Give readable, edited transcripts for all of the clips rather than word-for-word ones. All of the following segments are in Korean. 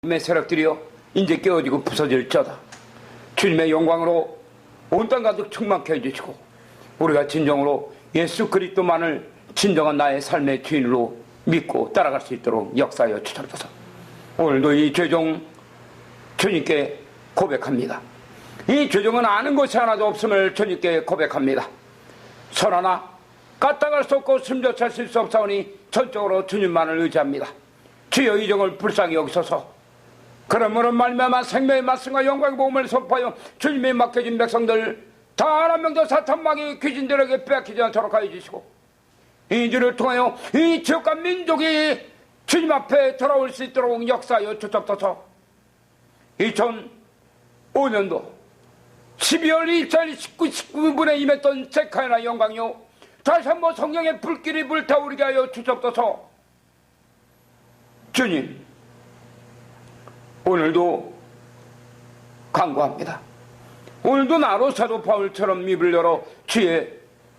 주님의 세력들이여 이제 깨어지고 부서질지어다. 주님의 영광으로 온 땅 가득 충만케 해주시고 우리가 진정으로 예수 그리스도만을 진정한 나의 삶의 주인으로 믿고 따라갈 수 있도록 역사하여 주옵소서. 오늘도 이 죄종 주님께 고백합니다. 이 죄종은 아는 것이 하나도 없음을 주님께 고백합니다. 선하나 까딱할 수 없고 숨조차 쉴 수 없사오니 전적으로 주님만을 의지합니다. 주여 이 종을 불쌍히 여기소서. 그러므로 말미암아 생명의 말씀과 영광의 복음을 선포하여 주님의 맡겨진 백성들 단 한 명도 사탄마귀 귀신들에게 빼앗기지 않도록 하여 주시고 이 주를 통하여 이 지역과 민족이 주님 앞에 돌아올 수 있도록 역사하여 주옵소서. 2005년도 12월 2일 19분에 임했던 세카야나 영광이요 다시 한번 성령의 불길이 불타오르게 하여 주옵소서. 주님, 오늘도 간구합니다. 오늘도 나로 사도 바울처럼 입을 열어 주의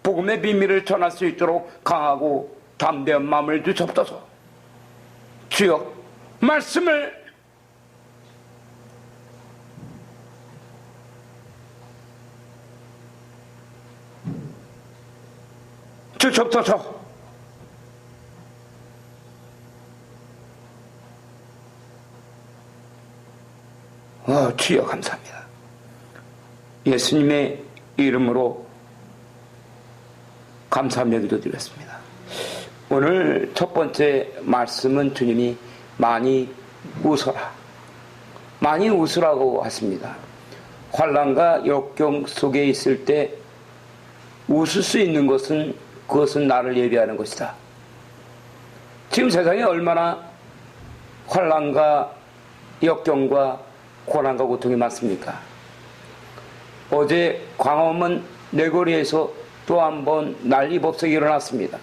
복음의 비밀을 전할 수 있도록 강하고 담대한 마음을 주옵소서. 주여, 말씀을 주옵소서. 주여 감사합니다. 예수님의 이름으로 감사하며 기도드렸습니다. 오늘 첫 번째 말씀은 주님이 많이 웃어라, 많이 웃으라고 하십니다. 환난과 역경 속에 있을 때 웃을 수 있는 것은 그것은 나를 예비하는 것이다. 지금 세상에 얼마나 환난과 역경과 고난과 고통이 많습니까? 어제 광화문 내거리에서 또 한 번 난리법석이 일어났습니다.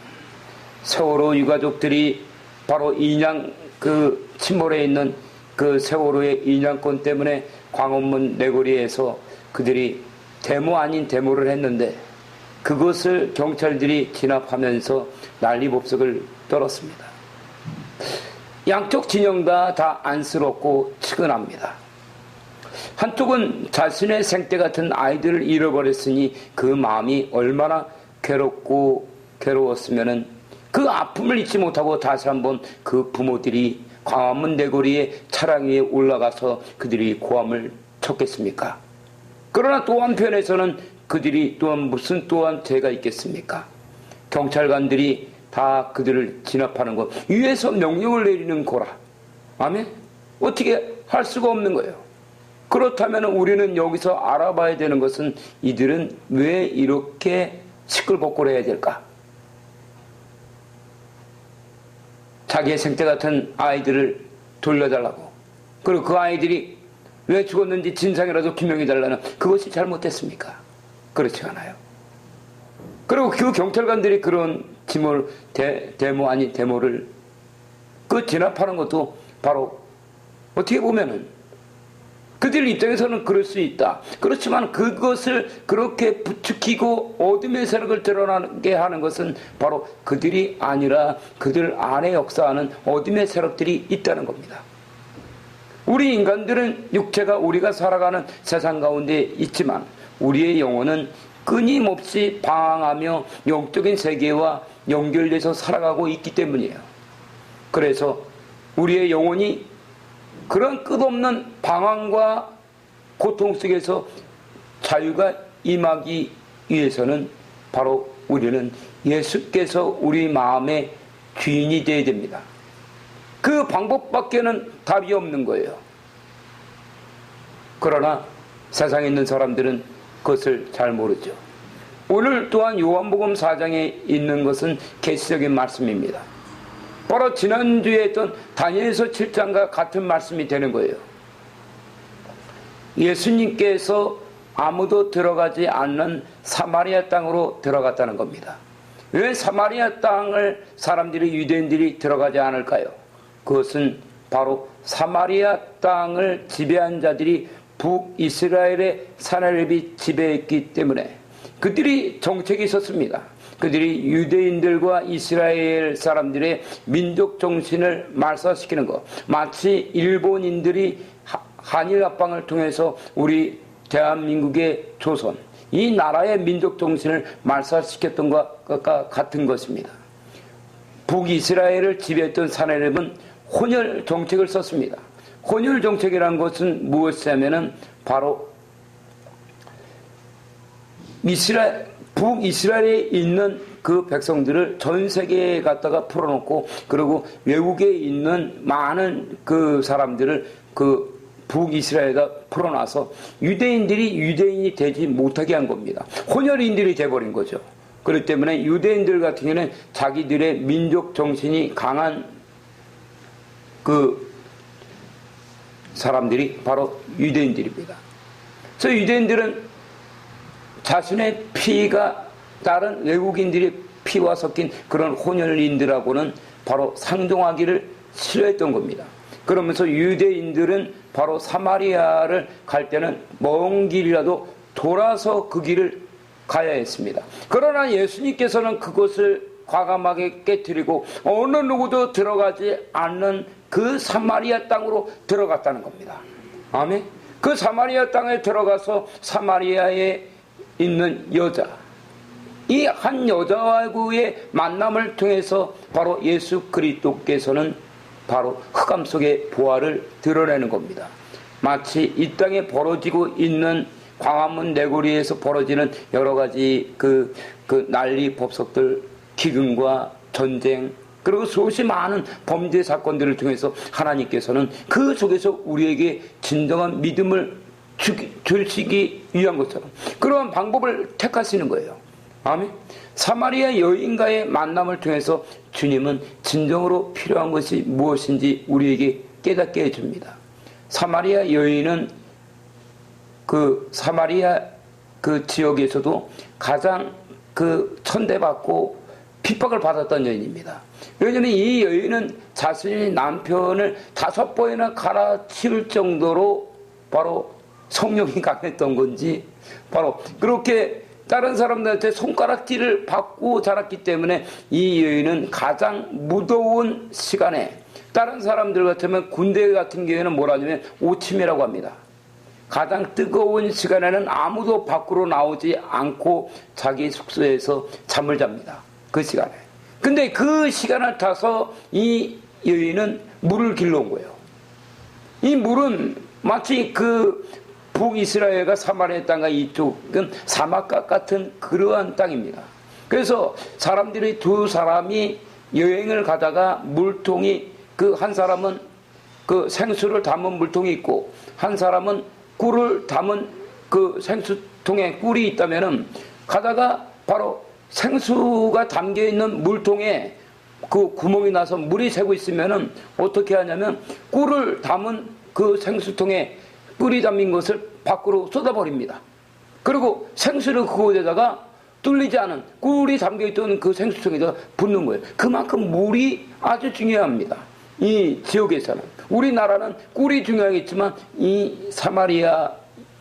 세월호 유가족들이 바로 인양 그 침몰해 있는 그 세월호의 인양권 때문에 광화문 내거리에서 그들이 데모 아닌 데모를 했는데 그것을 경찰들이 진압하면서 난리법석을 떨었습니다. 양쪽 진영 다 안쓰럽고 측은합니다. 한쪽은 자신의 생때 같은 아이들을 잃어버렸으니 그 마음이 얼마나 괴롭고 괴로웠으면은 그 아픔을 잊지 못하고 다시 한번 그 부모들이 광화문 내거리에 차량 위에 올라가서 그들이 고함을 쳤겠습니까? 그러나 또 한편에서는 그들이 또한 무슨 또한 죄가 있겠습니까? 경찰관들이 다 그들을 진압하는 것, 위에서 명령을 내리는 거라. 아멘? 어떻게 할 수가 없는 거예요. 그렇다면 우리는 여기서 알아봐야 되는 것은 이들은 왜 이렇게 시끌벅글해야 될까? 자기의 생태 같은 아이들을 돌려달라고, 그리고 그 아이들이 왜 죽었는지 진상이라도 규명해달라는 그것이 잘못됐습니까? 그렇지 않아요. 그리고 그 경찰관들이 그런 데모 아닌 데모를 그 진압하는 것도 바로 어떻게 보면은 그들 입장에서는 그럴 수 있다. 그렇지만 그것을 그렇게 부추기고 어둠의 세력을 드러나게 하는 것은 바로 그들이 아니라 그들 안에 역사하는 어둠의 세력들이 있다는 겁니다. 우리 인간들은 육체가 우리가 살아가는 세상 가운데 있지만 우리의 영혼은 끊임없이 방황하며 영적인 세계와 연결돼서 살아가고 있기 때문이에요. 그래서 우리의 영혼이 그런 끝없는 방황과 고통 속에서 자유가 임하기 위해서는 바로 우리는 예수께서 우리 마음의 주인이 되어야 됩니다. 그 방법밖에는 답이 없는 거예요. 그러나 세상에 있는 사람들은 그것을 잘 모르죠. 오늘 또한 요한복음 4장에 있는 것은 계시적인 말씀입니다. 바로 지난주에 했던 다니엘서 7장과 같은 말씀이 되는 거예요. 예수님께서 아무도 들어가지 않는 사마리아 땅으로 들어갔다는 겁니다. 왜 사마리아 땅을 사람들이, 유대인들이 들어가지 않을까요? 그것은 바로 사마리아 땅을 지배한 자들이 북이스라엘의 사내립이 지배했기 때문에 그들이 정책이 있었습니다. 그들이 유대인들과 이스라엘 사람들의 민족 정신을 말살시키는 것, 마치 일본인들이 한일 합방을 통해서 우리 대한민국의 조선, 이 나라의 민족 정신을 말살시켰던 것과 같은 것입니다. 북이스라엘을 지배했던 사내립은 혼혈 정책을 썼습니다. 혼혈 정책이라는 것은 무엇이냐면은 바로 북이스라엘에 있는 그 백성들을 전 세계에 갖다가 풀어놓고, 그리고 외국에 있는 많은 그 사람들을 그 북이스라엘에다 풀어놔서 유대인들이 유대인이 되지 못하게 한 겁니다. 혼혈인들이 돼버린 거죠. 그렇기 때문에 유대인들 같은 경우는 자기들의 민족 정신이 강한 그 사람들이 바로 유대인들입니다. 그래서 유대인들은 자신의 피가 다른 외국인들의 피와 섞인 그런 혼혈인들하고는 바로 상종하기를 싫어했던 겁니다. 그러면서 유대인들은 바로 사마리아를 갈 때는 먼 길이라도 돌아서 그 길을 가야 했습니다. 그러나 예수님께서는 그것을 과감하게 깨뜨리고 어느 누구도 들어가지 않는 그 사마리아 땅으로 들어갔다는 겁니다. 아멘. 그 사마리아 땅에 들어가서 사마리아에 있는 여자, 이 한 여자와의 만남을 통해서 바로 예수 그리스도께서는 바로 흑암 속의 보화를 드러내는 겁니다. 마치 이 땅에 벌어지고 있는 광화문 내거리에서 벌어지는 여러 가지 그 난리 법석들, 기근과 전쟁, 그리고 수없이 많은 범죄 사건들을 통해서 하나님께서는 그 속에서 우리에게 진정한 믿음을 주시기 위한 것처럼 그러한 방법을 택하시는 거예요. 아멘. 사마리아 여인과의 만남을 통해서 주님은 진정으로 필요한 것이 무엇인지 우리에게 깨닫게 해줍니다. 사마리아 여인은 그 사마리아 그 지역에서도 가장 그 천대받고 핍박을 받았던 여인입니다. 왜냐하면 이 여인은 자신의 남편을 5번이나 갈아치울 정도로 바로 성령이 강했던 건지, 바로 그렇게 다른 사람들한테 손가락질을 받고 자랐기 때문에 이 여인은 가장 무더운 시간에, 다른 사람들 같으면 군대 같은 경우에는 뭐라냐면 오침이라고 합니다. 가장 뜨거운 시간에는 아무도 밖으로 나오지 않고 자기 숙소에서 잠을 잡니다. 그 시간에. 근데 그 시간을 타서 이 여인은 물을 길러온 거예요. 이 물은 마치 그 북이스라엘과 사마리아 땅과 이쪽은 사막과 같은 그러한 땅입니다. 그래서 사람들이 두 사람이 여행을 가다가 물통이, 그 한 사람은 그 생수를 담은 물통이 있고 한 사람은 꿀을 담은 그 생수통에 꿀이 있다면은 가다가 바로 생수가 담겨있는 물통에 그 구멍이 나서 물이 새고 있으면은 어떻게 하냐면 꿀을 담은 그 생수통에 꿀이 담긴 것을 밖으로 쏟아버립니다. 그리고 생수를 그곳에다가 뚫리지 않은 꿀이 담겨있던 그 생수통에다가 붓는 거예요. 그만큼 물이 아주 중요합니다. 이 지역에서는. 우리나라는 꿀이 중요하겠지만 이 사마리아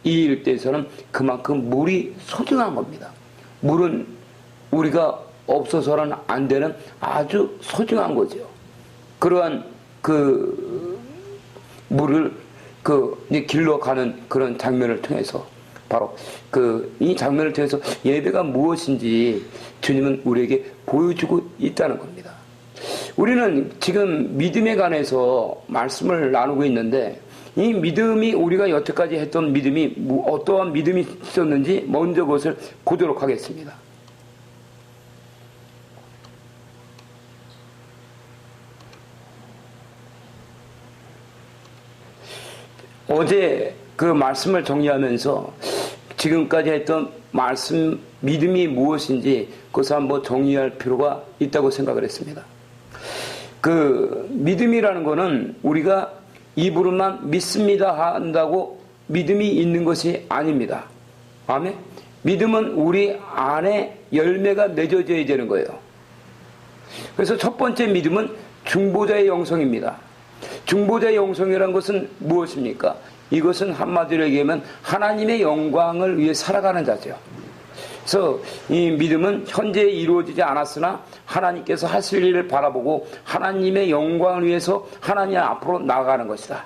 이 일대에서는 그만큼 물이 소중한 겁니다. 물은 우리가 없어서는 안 되는 아주 소중한 거죠. 그러한 그 물을 길러가는 그런 장면을 통해서 바로 이 장면을 통해서 예배가 무엇인지 주님은 우리에게 보여주고 있다는 겁니다. 우리는 지금 믿음에 관해서 말씀을 나누고 있는데 이 믿음이 우리가 여태까지 했던 믿음이 어떠한 믿음이 있었는지 먼저 그것을 보도록 하겠습니다. 어제 그 말씀을 정리하면서 지금까지 했던 말씀, 믿음이 무엇인지 그것을 한번 정리할 필요가 있다고 생각을 했습니다. 그 믿음이라는 거는 우리가 입으로만 믿습니다 한다고 믿음이 있는 것이 아닙니다. 아멘? 믿음은 우리 안에 열매가 맺어져야 되는 거예요. 그래서 첫 번째 믿음은 중보자의 영성입니다. 중보자의 영성이라는 것은 무엇입니까? 이것은 한마디로 얘기하면 하나님의 영광을 위해 살아가는 자죠. 그래서 이 믿음은 현재 이루어지지 않았으나 하나님께서 하실 일을 바라보고 하나님의 영광을 위해서 하나님 앞으로 나아가는 것이다.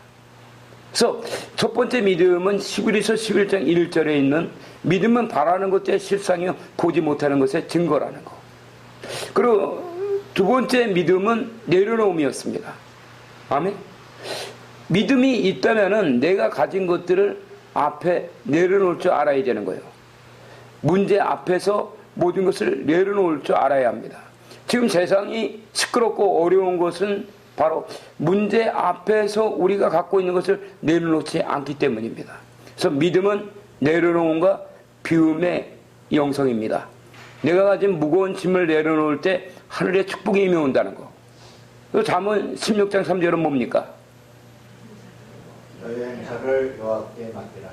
그래서 첫 번째 믿음은 히브리서 11장 1절에 있는 믿음은 바라는 것의 실상이요 보지 못하는 것의 증거라는 것. 그리고 두 번째 믿음은 내려놓음이었습니다. 아멘. 믿음이 있다면은 내가 가진 것들을 앞에 내려놓을 줄 알아야 되는 거예요. 문제 앞에서 모든 것을 내려놓을 줄 알아야 합니다. 지금 세상이 시끄럽고 어려운 것은 바로 문제 앞에서 우리가 갖고 있는 것을 내려놓지 않기 때문입니다. 그래서 믿음은 내려놓음과 비움의 영성입니다. 내가 가진 무거운 짐을 내려놓을 때 하늘의 축복이 임해온다는 거. 잠언 16장 3절은 뭡니까? 너희 행사를 여호와께 맡기라.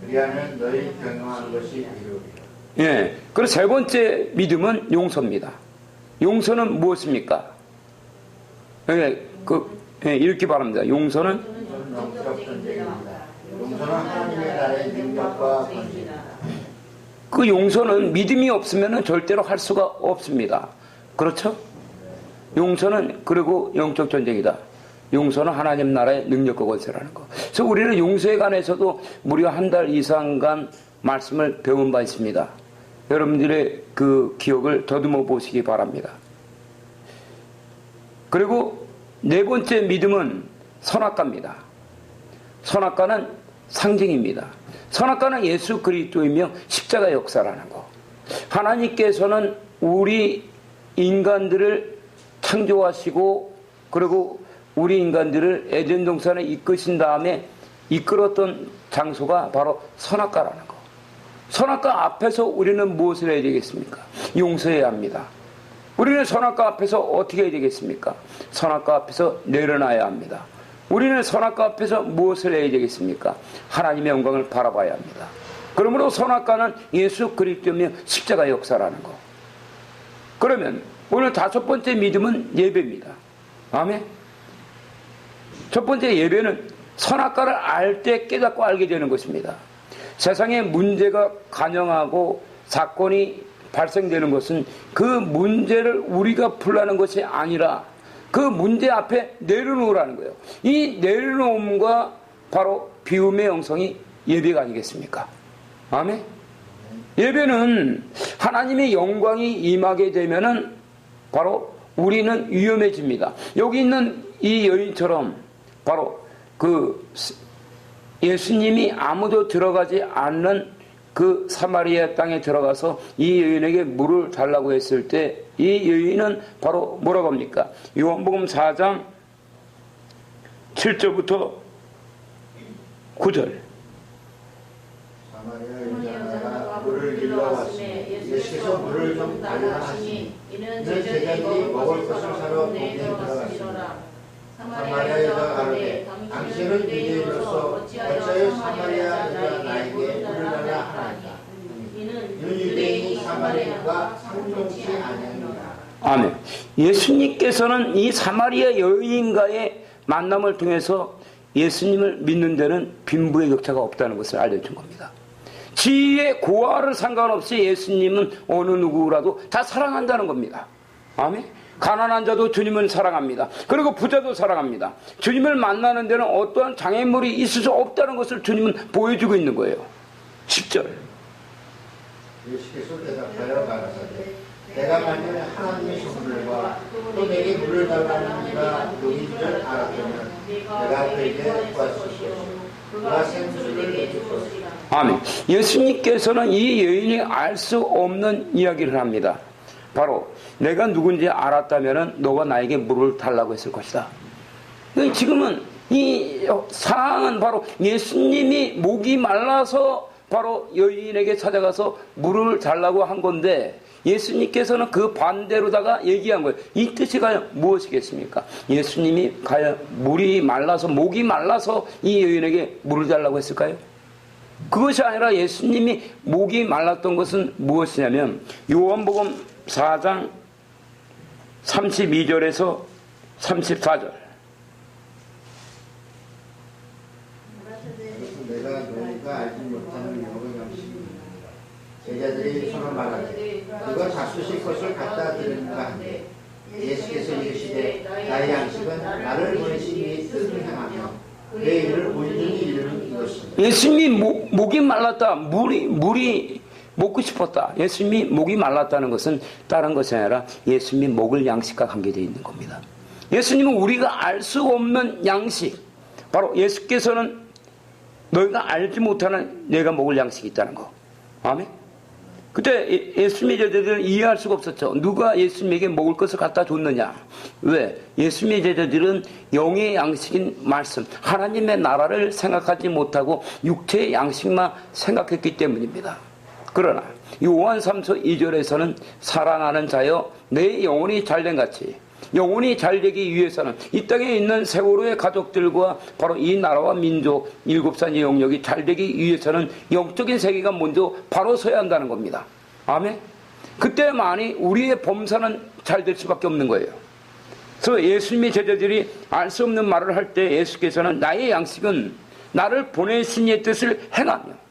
그리하면 너희 경영하는 것이 이루리라. 예. 그리고 세 번째 믿음은 용서입니다. 용서는 무엇입니까? 읽기 바랍니다. 용서는 영적 전쟁입니다. 용서는 하나님의 나라의 능력과 권세입니다. 그 용서는 믿음이 없으면 절대로 할 수가 없습니다. 그렇죠? 용서는 그리고 영적 전쟁이다. 용서는 하나님 나라의 능력과 권세라는 거. 그래서 우리는 용서에 관해서도 무려 한 달 이상간 말씀을 배운 바 있습니다. 여러분들의 그 기억을 더듬어 보시기 바랍니다. 그리고 네 번째 믿음은 선악과입니다. 선악과는 상징입니다. 선악과는 예수 그리스도이며 십자가 역사라는 거. 하나님께서는 우리 인간들을 창조하시고 그리고 우리 인간들을 에덴 동산에 이끄신 다음에 이끌었던 장소가 바로 선악과라는 거. 선악과 앞에서 우리는 무엇을 해야 되겠습니까? 용서해야 합니다. 우리는 선악과 앞에서 어떻게 해야 되겠습니까? 선악과 앞에서 내려놔야 합니다. 우리는 선악과 앞에서 무엇을 해야 되겠습니까? 하나님의 영광을 바라봐야 합니다. 그러므로 선악과는 예수 그리스도며 십자가 역사라는 거. 그러면 오늘 다섯 번째 믿음은 예배입니다. 아멘. 첫 번째 예배는 선악과를 알 때 깨닫고 알게 되는 것입니다. 세상에 문제가 간영하고 사건이 발생되는 것은 그 문제를 우리가 풀라는 것이 아니라 그 문제 앞에 내려놓으라는 거예요. 이 내려놓음과 바로 비움의 영성이 예배가 아니겠습니까? 아멘. 예배는 하나님의 영광이 임하게 되면은 바로 우리는 위험해집니다. 여기 있는 이 여인처럼 바로 그 예수님이 아무도 들어가지 않는 그 사마리아 땅에 들어가서 이 여인에게 물을 달라고 했을 때 이 여인은 바로 뭐라고 합니까? 요한복음 4장 7절부터 9절. 사마리아 여자가 물을 일러왔으니 예수께서 물을 좀 달라 하시니 이는 제자들이 먹을 것을 사러 동네에 들어갔습니다. 사마리아 여자가 가로되 당신은 유대인으로서 어찌하여 사마리아 여자 나에게 물을 달라 하나이까. 이는 유대인이 사마리아인과 상종치 아니하니라. 아멘. 예수님께서는 이 사마리아 여인과의 만남을 통해서 예수님을 믿는 데는 빈부의 격차가 없다는 것을 알려준 겁니다. 지위의 고하를 상관없이 예수님은 어느 누구라도 다 사랑한다는 겁니다. 아멘. 가난한 자도 주님을 사랑합니다. 그리고 부자도 사랑합니다. 주님을 만나는 데는 어떠한 장애물이 있을 수 없다는 것을 주님은 보여주고 있는 거예요. 10절. 예수께서 대답하여 가라사대 내가 만일 하나님의 선물과 또 내게 물을 달라는 이가 여기 줄 알았다면 내가 그에게 구했을 것이요 그가 생수를 내줄 것이라. 아멘. 예수님께서는 이 여인이 알 수 없는 이야기를 합니다. 바로 내가 누군지 알았다면 너가 나에게 물을 달라고 했을 것이다. 지금은 이 상황은 바로 예수님이 목이 말라서 바로 여인에게 찾아가서 물을 달라고 한 건데 예수님께서는 그 반대로다가 얘기한 거예요. 이 뜻이 과연 무엇이겠습니까? 예수님이 과연 물이 말라서 목이 말라서 이 여인에게 물을 달라고 했을까요? 그것이 아니라 예수님이 목이 말랐던 것은 무엇이냐면 요한복음 4장 32절에서 34절. 내가 너희가 알지 못하는 영의 양식입니다. 제자들이 서로 말하되 그가 잡수실 것을 갖다 드리는가 한데 예수께서 이르시되 나의 양식은 나를 보내신 이의 뜻을 행하며 그의 일을 온전히 이루는 이것입니다. 예수님이 목이 말랐다. 물이 먹고 싶었다. 예수님이 목이 말랐다는 것은 다른 것이 아니라 예수님이 먹을 양식과 관계되어 있는 겁니다. 예수님은 우리가 알 수 없는 양식, 바로 예수께서는 너희가 알지 못하는 내가 먹을 양식이 있다는 거. 아멘. 그때 예수님의 제자들은 이해할 수가 없었죠. 누가 예수님에게 먹을 것을 갖다 줬느냐. 왜? 예수님의 제자들은 영의 양식인 말씀, 하나님의 나라를 생각하지 못하고 육체의 양식만 생각했기 때문입니다. 그러나 요한 3서 2절에서는 사랑하는 자여 내 영혼이 잘된 같이, 영혼이 잘되기 위해서는 이 땅에 있는 세월호의 가족들과 바로 이 나라와 민족 7산의 영역이 잘되기 위해서는 영적인 세계가 먼저 바로 서야 한다는 겁니다. 아멘. 그때만이 우리의 범사는 잘 될 수밖에 없는 거예요. 그래서 예수님의 제자들이 알 수 없는 말을 할 때 예수께서는 나의 양식은 나를 보내신 이의 뜻을 행하며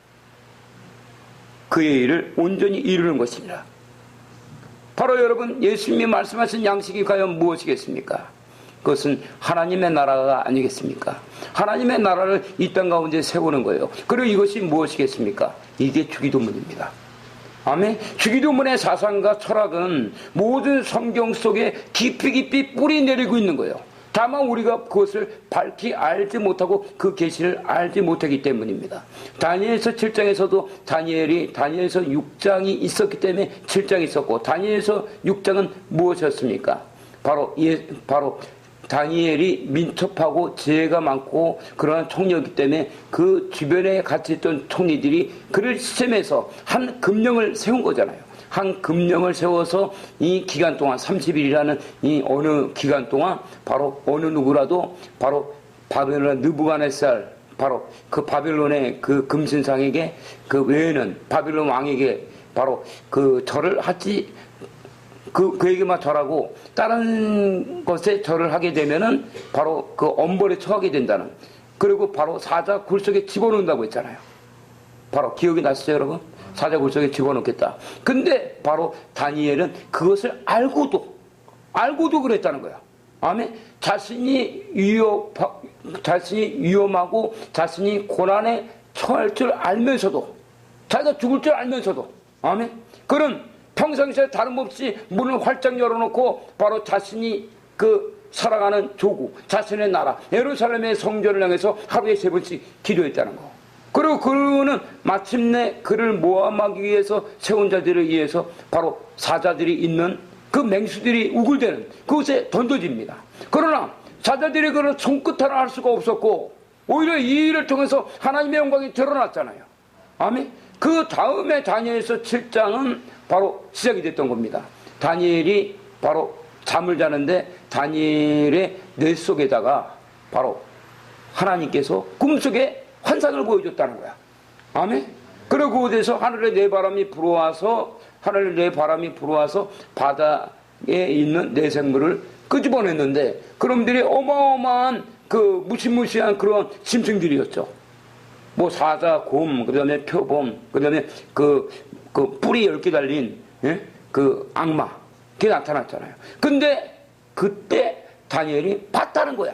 그의 일을 온전히 이루는 것입니다. 바로 여러분, 예수님이 말씀하신 양식이 과연 무엇이겠습니까? 그것은 하나님의 나라가 아니겠습니까? 하나님의 나라를 이 땅 가운데 세우는 거예요. 그리고 이것이 무엇이겠습니까? 이게 주기도문입니다. 아멘. 주기도문의 사상과 철학은 모든 성경 속에 깊이 뿌리 내리고 있는 거예요. 다만 우리가 그것을 밝히 알지 못하고 그 계시를 알지 못하기 때문입니다. 다니엘서 7장에서도 다니엘서 6장이 있었기 때문에 7장이 있었고, 다니엘서 6장은 무엇이었습니까? 바로 다니엘이 민첩하고 지혜가 많고 그러한 총리였기 때문에 그 주변에 같이 있던 총리들이 그를 시샘해서 한 금령을 세운 거잖아요. 한 금령을 세워서 이 기간 동안 30일이라는 이 어느 기간 동안 바로 어느 누구라도 바로 바벨론 느부갓네살, 바로 그 바벨론의 그 금신상에게, 그 외에는 바벨론 왕에게 바로 그 절을 하지, 그에게만 절하고 다른 것에 절을 하게 되면은 바로 그 엄벌에 처하게 된다는, 그리고 바로 사자 굴속에 집어넣는다고 했잖아요. 바로 기억이 나시죠, 여러분? 사자 굴속에 집어넣겠다. 근데 바로 다니엘은 그것을 알고도 그랬다는 거야. 아멘. 자신이 위험하고 자신이 고난에 처할 줄 알면서도, 자기가 죽을 줄 알면서도, 아멘. 그런 평상시에 다름없이 문을 활짝 열어놓고 바로 자신이 살아가는 조국, 자신의 나라 예루살렘의 성전을 향해서 하루에 3번씩 기도했다는 거. 그리고 그는 마침내 그를 모함하기 위해서 세운 자들에 의해서 바로 사자들이 있는 그 맹수들이 우글대는 그곳에 던져집니다. 그러나 사자들이 그를 손끝 하나 할 수가 없었고 오히려 이 일을 통해서 하나님의 영광이 드러났잖아요. 아멘. 그 다음에 다니엘서 7장은 바로 시작이 됐던 겁니다. 다니엘이 바로 잠을 자는데 다니엘의 뇌 속에다가 바로 하나님께서 꿈속에 환상을 보여줬다는 거야. 아멘. 그리고 그곳에서 하늘의 네 바람이 불어와서 바다에 있는 네 생물을 끄집어냈는데 그놈들이 어마어마한 그 무시무시한 그런 짐승들이었죠. 뭐 사자, 곰, 그 다음에 표범, 그 다음에 그 뿔이 10개 달린 그 악마, 그게 나타났잖아요. 근데 그때 다니엘이 봤다는 거야.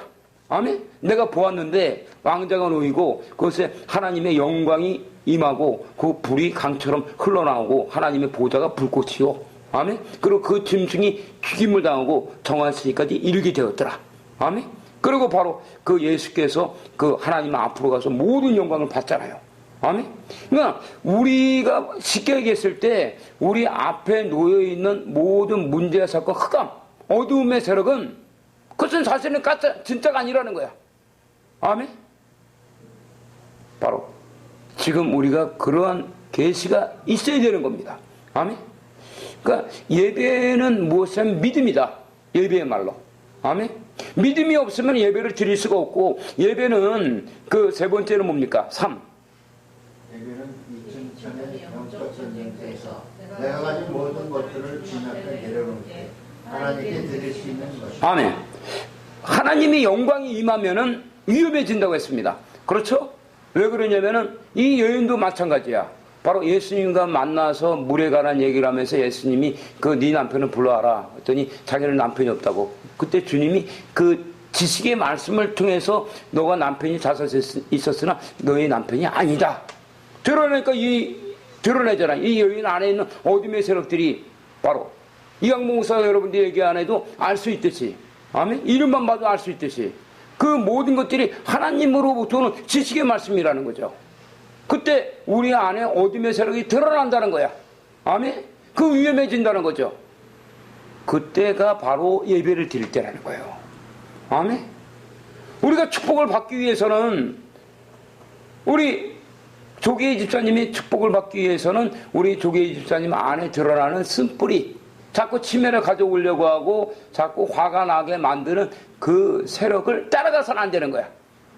아멘. 내가 보았는데 왕자가 놓이고 그것에 하나님의 영광이 임하고 그 불이 강처럼 흘러나오고 하나님의 보좌가 불꽃이요. 아멘. 그리고 그 짐승이 죽임을 당하고 정한시까지 이르게 되었더라. 아멘. 그리고 바로 그 예수께서 그 하나님 앞으로 가서 모든 영광을 받잖아요. 아멘. 그러니까 우리가 쉽게 얘기했을 때 우리 앞에 놓여있는 모든 문제와 사건, 흑암, 어두움의 세력은 그것은 사실은 진짜가 아니라는 거야. 아멘. 바로 지금 우리가 그러한 계시가 있어야 되는 겁니다. 아멘. 그러니까 예배는 무엇이냐면 믿음이다. 예배의 말로. 아멘. 믿음이 없으면 예배를 드릴 수가 없고, 예배는 그 세 번째는 뭡니까? 3. 예배는 2000년의 영적 전쟁터에서 내가 가진 모든 것들을 주님 앞에 내려놓게 하나님께 드릴 수 있는 것입니다. 아멘. 하나님의 영광이 임하면은 위험해진다고 했습니다. 그렇죠? 왜 그러냐면은 이 여인도 마찬가지야. 바로 예수님과 만나서 물에 관한 얘기를 하면서 예수님이 그 네 남편을 불러와라 했더니 자기는 남편이 없다고. 그때 주님이 그 지식의 말씀을 통해서 너가 남편이 다섯 있었으나 너의 남편이 아니다. 드러내니까 드러내잖아. 이 여인 안에 있는 어둠의 세력들이 바로 이강봉 목사 여러분들 얘기 안 해도 알 수 있듯이, 아멘? 이름만 봐도 알 수 있듯이 그 모든 것들이 하나님으로부터는 지식의 말씀이라는 거죠. 그때 우리 안에 어둠의 세력이 드러난다는 거야. 아멘? 그 위험해진다는 거죠. 그때가 바로 예배를 드릴 때라는 거예요. 아멘? 우리가 축복을 받기 위해서는, 우리 조계희 집사님이 축복을 받기 위해서는 우리 조계희 집사님 안에 드러나는 쓴뿌리, 자꾸 치매를 가져오려고 하고 자꾸 화가 나게 만드는 그 세력을 따라가서는 안 되는 거야.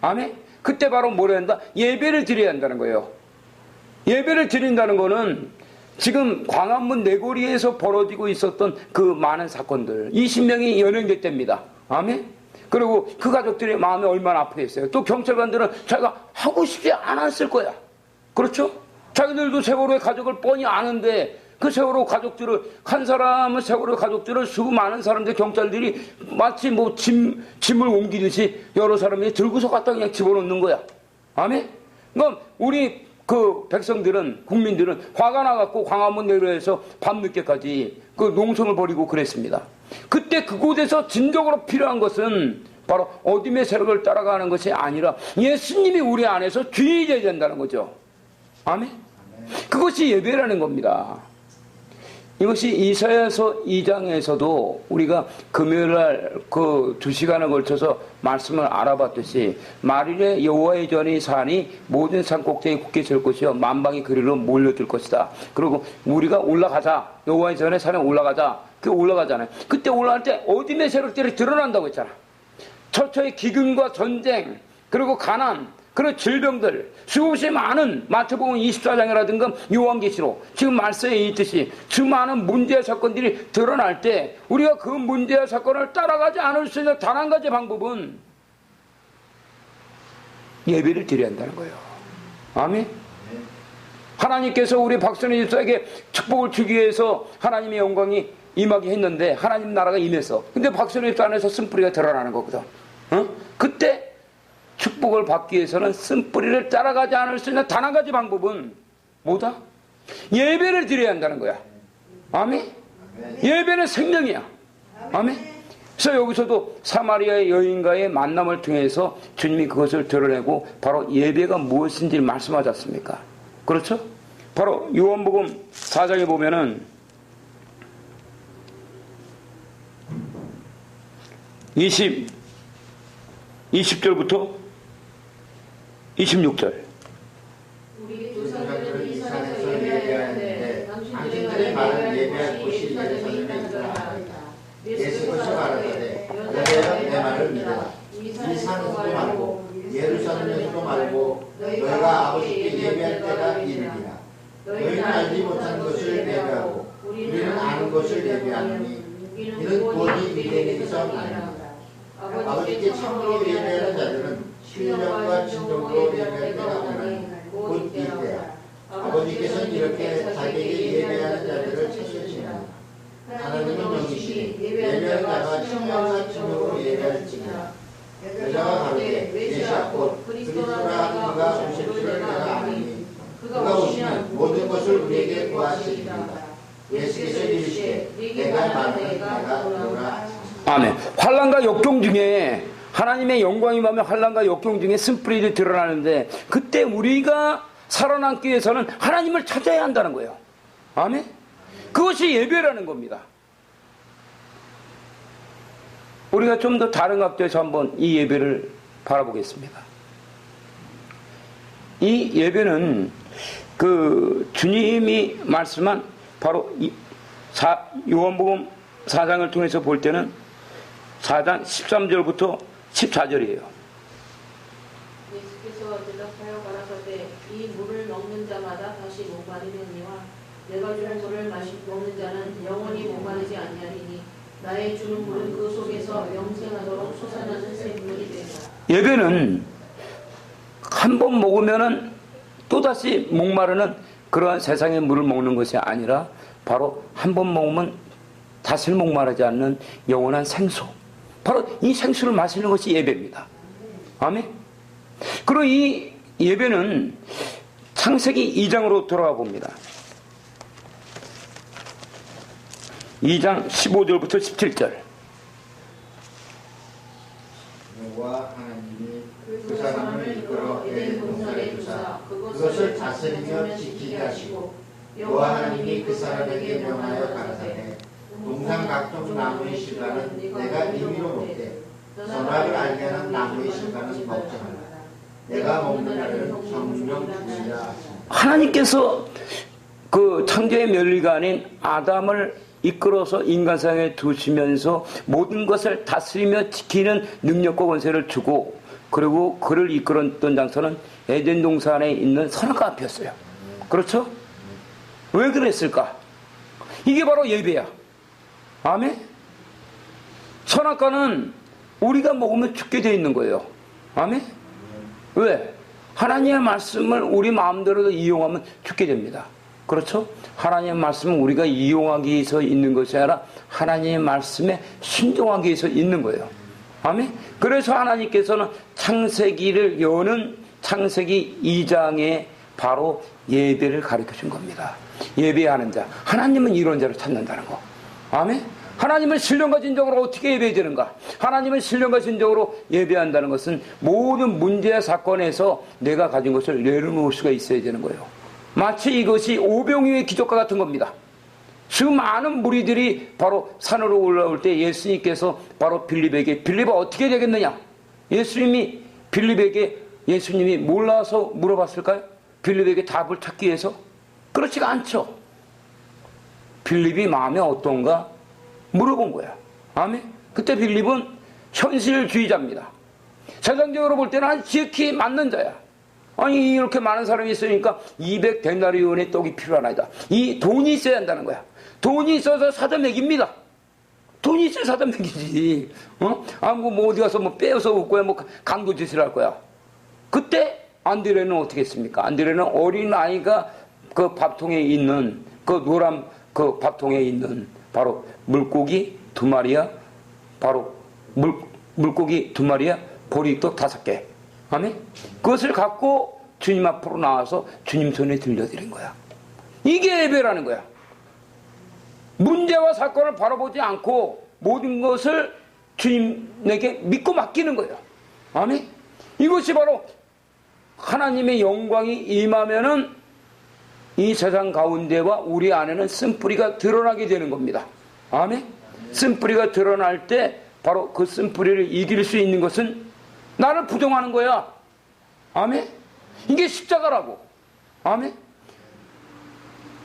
아멘? 그때 바로 뭐라 한다? 예배를 드려야 한다는 거예요. 예배를 드린다는 거는 지금 광화문 내거리에서 벌어지고 있었던 그 많은 사건들, 20명이 연행됐답니다. 아멘? 그리고 그 가족들의 마음이 얼마나 아프겠어요. 또 경찰관들은 자기가 하고 싶지 않았을 거야. 그렇죠? 자기들도 세월호의 가족을 뻔히 아는데 그 세월호 가족들을, 한 사람은 세월호 가족들을 수많은 사람들, 경찰들이 마치 뭐 짐을 옮기듯이 여러 사람이 들고서 갖다 그냥 집어넣는 거야. 아멘? 그럼 우리 그 백성들은, 국민들은 화가 나갖고 광화문 내로에서 밤늦게까지 그 농성을 벌이고 그랬습니다. 그때 그곳에서 진정으로 필요한 것은 바로 어둠의 세력을 따라가는 것이 아니라 예수님이 우리 안에서 주인이 되어야 된다는 거죠. 아멘? 그것이 예배라는 겁니다. 이것이 이사야서 2장에서도 우리가 금요일날 그 2시간에 걸쳐서 말씀을 알아봤듯이 만일에 여호와의 전이 사니 모든 산 꼭대기 굳게 설 것이요 만방이 그리로 몰려들 것이다. 그리고 우리가 올라가자, 여호와의 전에 산에 올라가자. 그 올라가잖아요. 그때 올라갈 때 어둠의 세력들이 드러난다고 했잖아. 처처의 기근과 전쟁, 그리고 가난, 그런 질병들, 수없이 많은 마태복음 24장이라든가 요한계시록, 지금 말씀에 있듯이 그 많은 문제와 사건들이 드러날 때 우리가 그 문제와 사건을 따라가지 않을 수 있는 단 한 가지 방법은 예배를 드려야 한다는 거예요. 아멘? 하나님께서 우리 박선희 집사에게 축복을 주기 위해서 하나님의 영광이 임하게 했는데 하나님 나라가 임했어. 근데 박선희 집사 안에서 쓴뿌리가 드러나는 거거든. 그때 축복을 받기 위해서는 쓴뿌리를 따라가지 않을 수 있는 단 한 가지 방법은 뭐다? 예배를 드려야 한다는 거야. 아멘? 예배는 생명이야. 아멘? 그래서 여기서도 사마리아의 여인과의 만남을 통해서 주님이 그것을 드러내고 바로 예배가 무엇인지 말씀하지 않습니까? 그렇죠? 바로 요한복음 4장에 보면은 20절부터 26절. 우리 조상들은 이 산에서 예배하였는데 당신들의 말은 예배할 곳이 예루살렘에 있다는 예수께서 말하되 여자여 내 말을 믿어라. 이 산에서도 말고 예루살렘에서도 말고 너희가 아버지께 예배할 때가 이르리라. 너희는 알지 못하는 것을 예배하고 우리는 아는 것을 예배하노니 이는 곧 이 미래에서 말이라. 아버지께 참으로 예배하는 자들은 신령과 진정으로 예배할 때가 오나니 곧 이때야. 아버지께서는 이렇게 자기에게 예배하는 자들을 찾으시나 하나님은 영이시니 예배하는 자가 신령과 진정으로 예배할지니라. 여자가 가로되 메시아 곧 그리스도라 그가 오실 줄 내가 아노니 그가 오시면 모든 것을 우리에게 구하시리라. 예수께서 이르시되 내가 말하는 내가 오라. 아멘. 환난과 역경 중에 하나님의 영광이 임하면 환난과 역경 중에 쓴뿌리들이 드러나는데 그때 우리가 살아남기 위해서는 하나님을 찾아야 한다는 거예요. 아멘. 그것이 예배라는 겁니다. 우리가 좀 더 다른 각도에서 한번 이 예배를 바라보겠습니다. 이 예배는 그 주님이 말씀한 바로 요한복음 4장을 통해서 볼 때는 4장 13절부터 14절이에요. 예수께서 대답하여 가라사대 이 물을 먹는 자마다 다시 목마르느니와 내가 주는 물을 먹는 자는 영원히 목마르지 아니하리니 나의 주는 물은 그 속에서 영생하도록 솟아나는 샘물이 되리라. 예배는 한 번 먹으면은 또다시 목마르는 그러한 세상의 물을 먹는 것이 아니라 바로 한 번 먹으면 다시 목마르지 않는 영원한 생수, 바로 이 생수를 마시는 것이 예배입니다. 아멘. 그리고 이 예배는 창세기 2장으로 돌아가 봅니다. 2장 15절부터 17절. 여호와 하나님이 그 사람을 이끌어 에덴 동산에 두사 그것을 다스리며 지키게 하시고 여호와 하나님이 그 사람에게 명하여 가라사대 동산 각종 나무의 실과는 내가 임의로 먹되 선악을 알게 하는 나무의 실과는 먹지 말라. 내가 먹는 날은 성령 주시라. 하나님께서 그 창조의 멸리가 아닌 아담을 이끌어서 인간상에 두시면서 모든 것을 다스리며 지키는 능력과 권세를 주고, 그리고 그를 이끌었던 장소는 에덴 동산에 있는 선악과 앞이었어요. 그렇죠? 왜 그랬을까? 이게 바로 예배야. 아멘? 선악과는 우리가 먹으면 죽게 되어 있는 거예요. 아멘? 왜? 하나님의 말씀을 우리 마음대로 이용하면 죽게 됩니다. 그렇죠? 하나님의 말씀은 우리가 이용하기 위해서 있는 것이 아니라 하나님의 말씀에 순종하기 위해서 있는 거예요. 아멘? 그래서 하나님께서는 창세기를 여는 창세기 2장에 바로 예배를 가르쳐 준 겁니다. 예배하는 자, 하나님은 이런 자를 찾는다는 거. 아멘? 하나님은 신령과 진정으로 어떻게 예배해야 되는가? 하나님은 신령과 진정으로 예배한다는 것은 모든 문제와 사건에서 내가 가진 것을 내려놓을 수가 있어야 되는 거예요. 마치 이것이 오병이어의 기적과 같은 겁니다. 그 많은 무리들이 바로 산으로 올라올 때 예수님께서 바로 빌립에게, 빌립아 어떻게 되겠느냐? 예수님이 몰라서 물어봤을까요? 빌립에게 답을 찾기 위해서? 그렇지가 않죠. 빌립이 마음이 어떤가 물어본 거야. 아멘? 그때 빌립은 현실주의자입니다. 세상적으로 볼 때는 지극히 맞는 자야. 아니 이렇게 많은 사람이 있으니까 200데나리온의 떡이 필요하나이다. 이 돈이 있어야 한다는 거야. 돈이 있어서 사자 먹입니다. 돈이 있어야 사자 먹이지. 뭐 어디 가서 뭐 빼어서 올 거야, 뭐 강도짓을 할 거야. 그때 안드레는 어떻게 했습니까? 안드레는 어린 아이가 그 밥통에 있는 그 노란 그 밥통에 있는 바로 물고기 2마리야. 바로 물고기 2마리야. 보리떡 5개. 아멘? 그것을 갖고 주님 앞으로 나와서 주님 손에 들려드린 거야. 이게 예배라는 거야. 문제와 사건을 바라보지 않고 모든 것을 주님에게 믿고 맡기는 거예요. 아멘? 이것이 바로 하나님의 영광이 임하면은 이 세상 가운데와 우리 안에는 쓴뿌리가 드러나게 되는 겁니다. 아멘? 쓴뿌리가 드러날 때 바로 그 쓴뿌리를 이길 수 있는 것은 나를 부정하는 거야. 아멘? 이게 십자가라고. 아멘?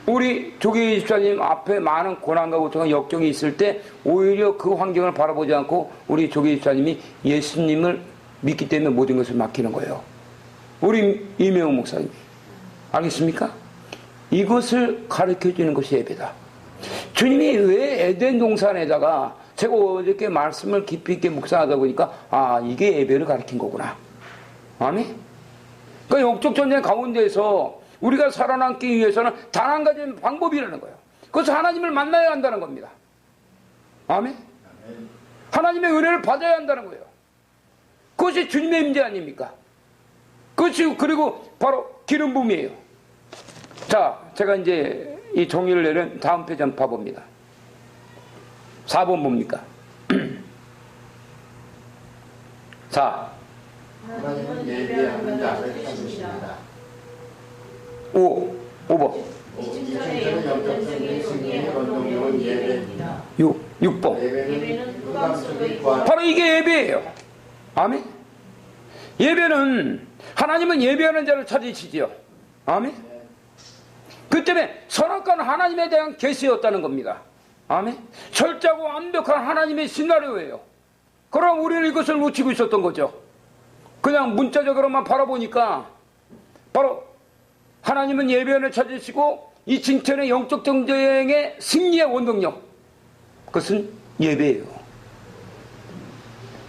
우리 조기 집사님 앞에 많은 고난과 고통과 역경이 있을 때 오히려 그 환경을 바라보지 않고 우리 조기 집사님이 예수님을 믿기 때문에 모든 것을 맡기는 거예요. 우리 이명훈 목사님. 알겠습니까? 이것을 가르쳐 주는 것이 예배다. 주님이 왜 에덴 동산에다가, 제가 어저께 말씀을 깊이 있게 묵상하다 보니까 이게 예배를 가르친 거구나. 아멘? 그러니까 영적 전쟁 가운데에서 우리가 살아남기 위해서는 단 한 가지 방법이라는 거예요. 그것은 하나님을 만나야 한다는 겁니다. 아멘? 하나님의 은혜를 받아야 한다는 거예요. 그것이 주님의 임재 아닙니까? 그것이 그리고 바로 기름 부음이에요. 자, 제가 이제 이 종이를 내린 다음 페이지 한번 봐봅니다. 4번 뭡니까? 자, 하나님은 예배하는 자를 찾으십니다. 5번. 이중전의 영적 전쟁의 승리의 원동력은 예배입니다. 6번. 예배는 흑암속의 구원. 바로 이게 예배예요. 아멘? 예배는, 하나님은 예배하는 자를 찾으시지요. 아멘? 그 때문에 선악과는 하나님에 대한 계시였다는 겁니다. 아멘? 철저하고 완벽한 하나님의 시나리오예요. 그럼 우리는 이것을 놓치고 있었던 거죠. 그냥 문자적으로만 바라보니까 바로 하나님은 예배를 찾으시고 이 징천의 영적 전쟁의 승리의 원동력, 그것은 예배예요.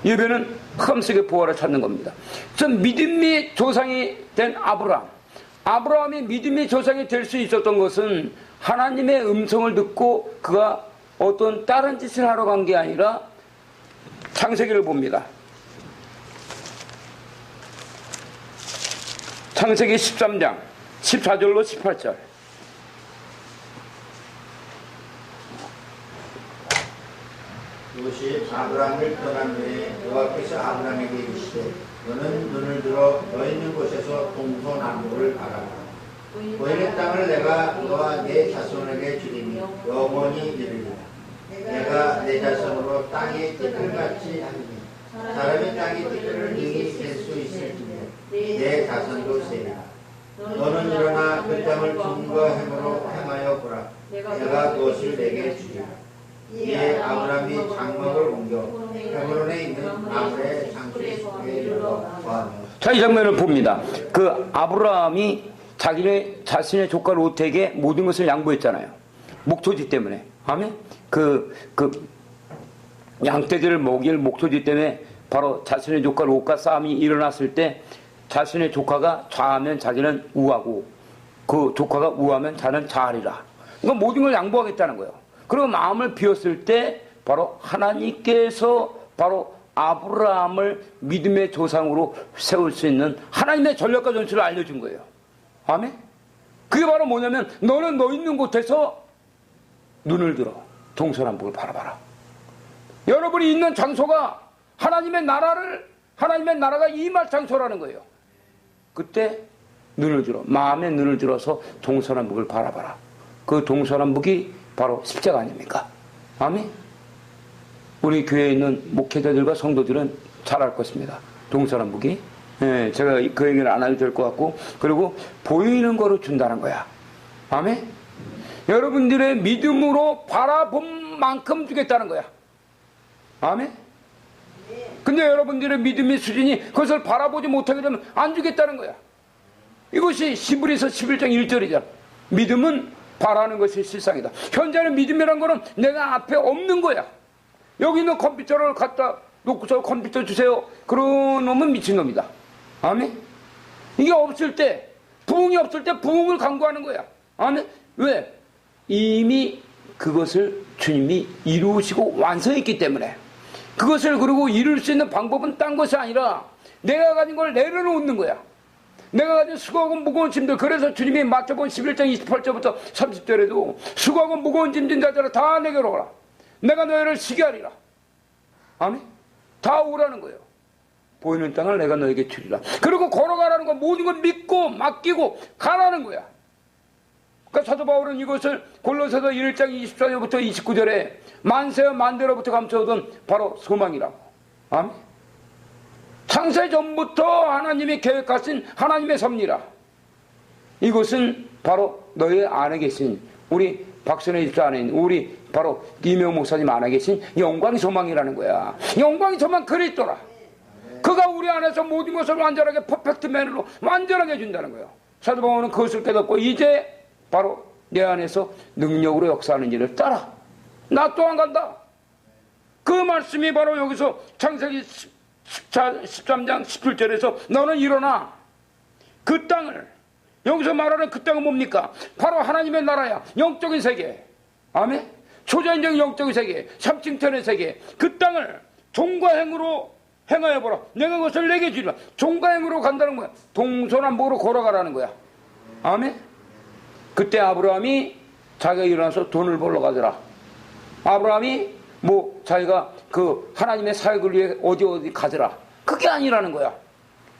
예배는 흑암 속의 보화를 찾는 겁니다. 전 믿음의 조상이 된 아브라함, 아브라함이 믿음의 조상이 될 수 있었던 것은 하나님의 음성을 듣고 그가 어떤 다른 짓을 하러 간 게 아니라 창세기를 봅니다. 창세기 13장 14절로 18절. 이것이 아브라함을 떠난 후에 여호와께서 아브라함에게 이르시되 너는 눈을 들어 너 있는 곳에서 동서남북을 바라라. 보이는 땅을 내가 너와 네 자손에게 주리니 영원히 이르리라. 내가 내 자손으로 땅의 띠끌같이 하리니 사람의 땅의 띠끌을 능히 셀 수 있을지며 내 자손도 세리라. 너는 일어나 그 땅을 종과 행으로 행하여 보라. 내가 그것을 내게 주리라. 이에 아브라함이 장막을 옮겨 헤브론에 있는 마므레 장소에 이르러 거하며. 자, 이 장면을 봅니다. 그 아브라함이 자신의 조카 롯에게 모든 것을 양보했잖아요. 목초지 때문에. 아멘? 그 양떼들을 먹일 목초지 때문에 바로 자신의 조카 롯과 싸움이 일어났을 때 자신의 조카가 좌하면 자기는 우하고 그 조카가 우하면 자는 좌하리라. 그러니까 모든 걸 양보하겠다는 거예요. 그리고 마음을 비웠을 때 바로 하나님께서 바로 아브라함을 믿음의 조상으로 세울 수 있는 하나님의 전략과 전술을 알려준 거예요. 아멘? 그게 바로 뭐냐면 너는 너 있는 곳에서 눈을 들어 동서남북을 바라봐라. 여러분이 있는 장소가 하나님의 나라가 임할 장소라는 거예요. 그때 눈을 들어 마음의 눈을 들어서 동서남북을 바라봐라. 그 동서남북이 바로 십자가 아닙니까? 아멘? 우리 교회에 있는 목회자들과 성도들은 잘 알 것입니다. 동서남북이. 예, 제가 그 얘기를 안 해도 될 것 같고, 그리고 보이는 거로 준다는 거야. 아멘? 여러분들의 믿음으로 바라본 만큼 주겠다는 거야. 아멘? 근데 여러분들의 믿음의 수준이 그것을 바라보지 못하게 되면 안 주겠다는 거야. 이것이 히브리서 11장 1절이잖아. 믿음은 바라는 것이 실상이다. 현재는 믿음이란 거는 내가 앞에 없는 거야. 여기 있는 컴퓨터를 갖다 놓고서 컴퓨터 주세요. 그런 놈은 미친놈이다. 아멘? 이게 없을 때, 부흥이 없을 때 부흥을 강구하는 거야. 아멘? 왜? 이미 그것을 주님이 이루시고 완성했기 때문에. 그것을 그리고 이룰 수 있는 방법은 딴 것이 아니라 내가 가진 걸 내려놓는 거야. 내가 가진 수고하고 무거운 짐들. 그래서 주님이 마태복음 11장 28절부터 30절에도 수고하고 무거운 짐진 자들아 다 내게로 오라. 내가 너희를 쉬게 하리라. 아멘? 다 오라는 거예요. 보이는 땅을 내가 너에게 주리라. 그리고 걸어가라는 거, 모든 걸 믿고 맡기고 가라는 거야. 그러니까 사도 바울은 이것을 골로새서 1장 24절부터 29절에 만세와 만대로부터 감춰오던 바로 소망이라고. 아멘? 창세 전부터 하나님이 계획하신 하나님의 섭리라. 이것은 바로 너희 안에 계신 우리 박선혜 집사 안에 있는 우리 바로 이명 목사님 안에 계신 영광의 소망이라는 거야. 영광의 소망 그리스도라. 그가 우리 안에서 모든 것을 완전하게 퍼펙트맨으로 완전하게 해준다는 거예요. 사도 바울은 그것을 깨닫고 이제 바로 내 안에서 능력으로 역사하는 일을 따라 나 또한 간다. 그 말씀이 바로 여기서 창세기 13장 17절에서 너는 일어나 그 땅을, 여기서 말하는 그 땅은 뭡니까? 바로 하나님의 나라야. 영적인 세계. 아멘? 초자연적인 영적인 세계, 삼층천의 세계. 그 땅을 종과 행으로 행하여 보라. 내가 그것을 내게 주리라. 종과 행으로 간다는 거야. 동서남북으로 걸어가라는 거야. 아멘? 그때 아브라함이 자기가 일어나서 돈을 벌러 가더라. 아브라함이 자기가 그 하나님의 사역을 위해 어디 가더라. 그게 아니라는 거야.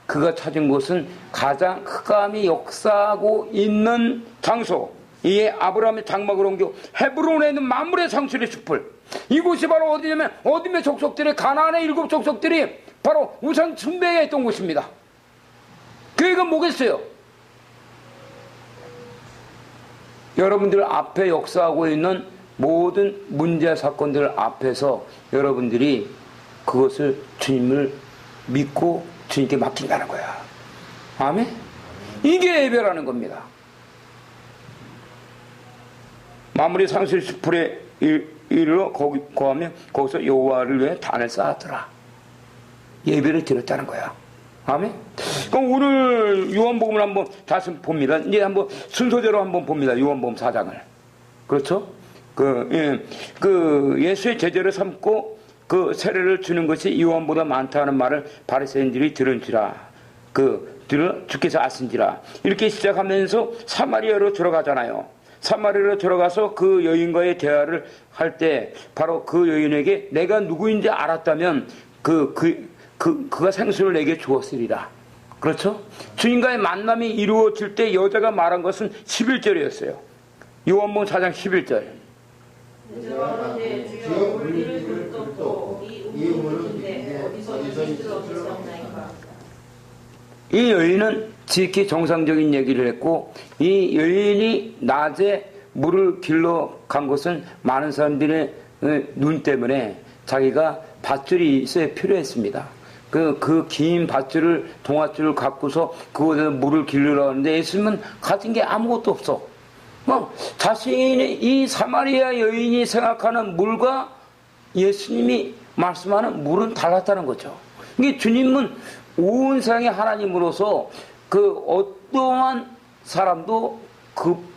그가 찾은 곳은 가장 흑암이 역사하고 있는 장소. 이에 아브라함의 장막을 옮겨 헤브론에 있는 마므레 상수리 숲을. 이곳이 바로 어디냐면 어둠의 족속들이, 가나안의 7 족속들이 바로 우상 숭배에 있던 곳입니다. 그 얘기가 뭐겠어요? 여러분들 앞에 역사하고 있는 모든 문제 사건들 앞에서 여러분들이 그것을 주님을 믿고 주님께 맡긴다는 거야. 아멘? 이게 예배라는 겁니다. 마무리 상실 숲에 이르러 거하면 거기서 여호와를 위해 단을 쌓았더라. 예배를 드렸다는 거야. 아멘. 그럼 오늘 요한복음을 한번 다시 봅니다. 이제 한번 순서대로 한번 봅니다. 요한복음 4장을. 그렇죠? 예수의 제자를 삼고 그 세례를 주는 것이 요한보다 많다는 말을 바리새인들이 들은지라. 주께서 아신지라. 이렇게 시작하면서 사마리아로 들어가잖아요. 사마리아로 들어가서 그 여인과의 대화를 할 때 바로 그 여인에게 내가 누구인지 알았다면 그가 생수를 내게 주었으리라. 그렇죠? 주님과의 만남이 이루어질 때 여자가 말한 것은 11절이었어요. 요한복음 4장 11절. 주여 물리를 뚫고 이 우물은 어디서 이 여인은 지극히 정상적인 얘기를 했고, 이 여인이 낮에 물을 길러 간 것은 많은 사람들의 눈 때문에 자기가 밧줄이 있어야 필요했습니다. 그 긴 밧줄을, 동아줄을 갖고서 그곳에서 물을 길르러 가는데 예수님은 가진 게 아무것도 없어. 자신이 이 사마리아 여인이 생각하는 물과 예수님이 말씀하는 물은 달랐다는 거죠. 이게 주님은 온 세상의 하나님으로서 어떠한 사람도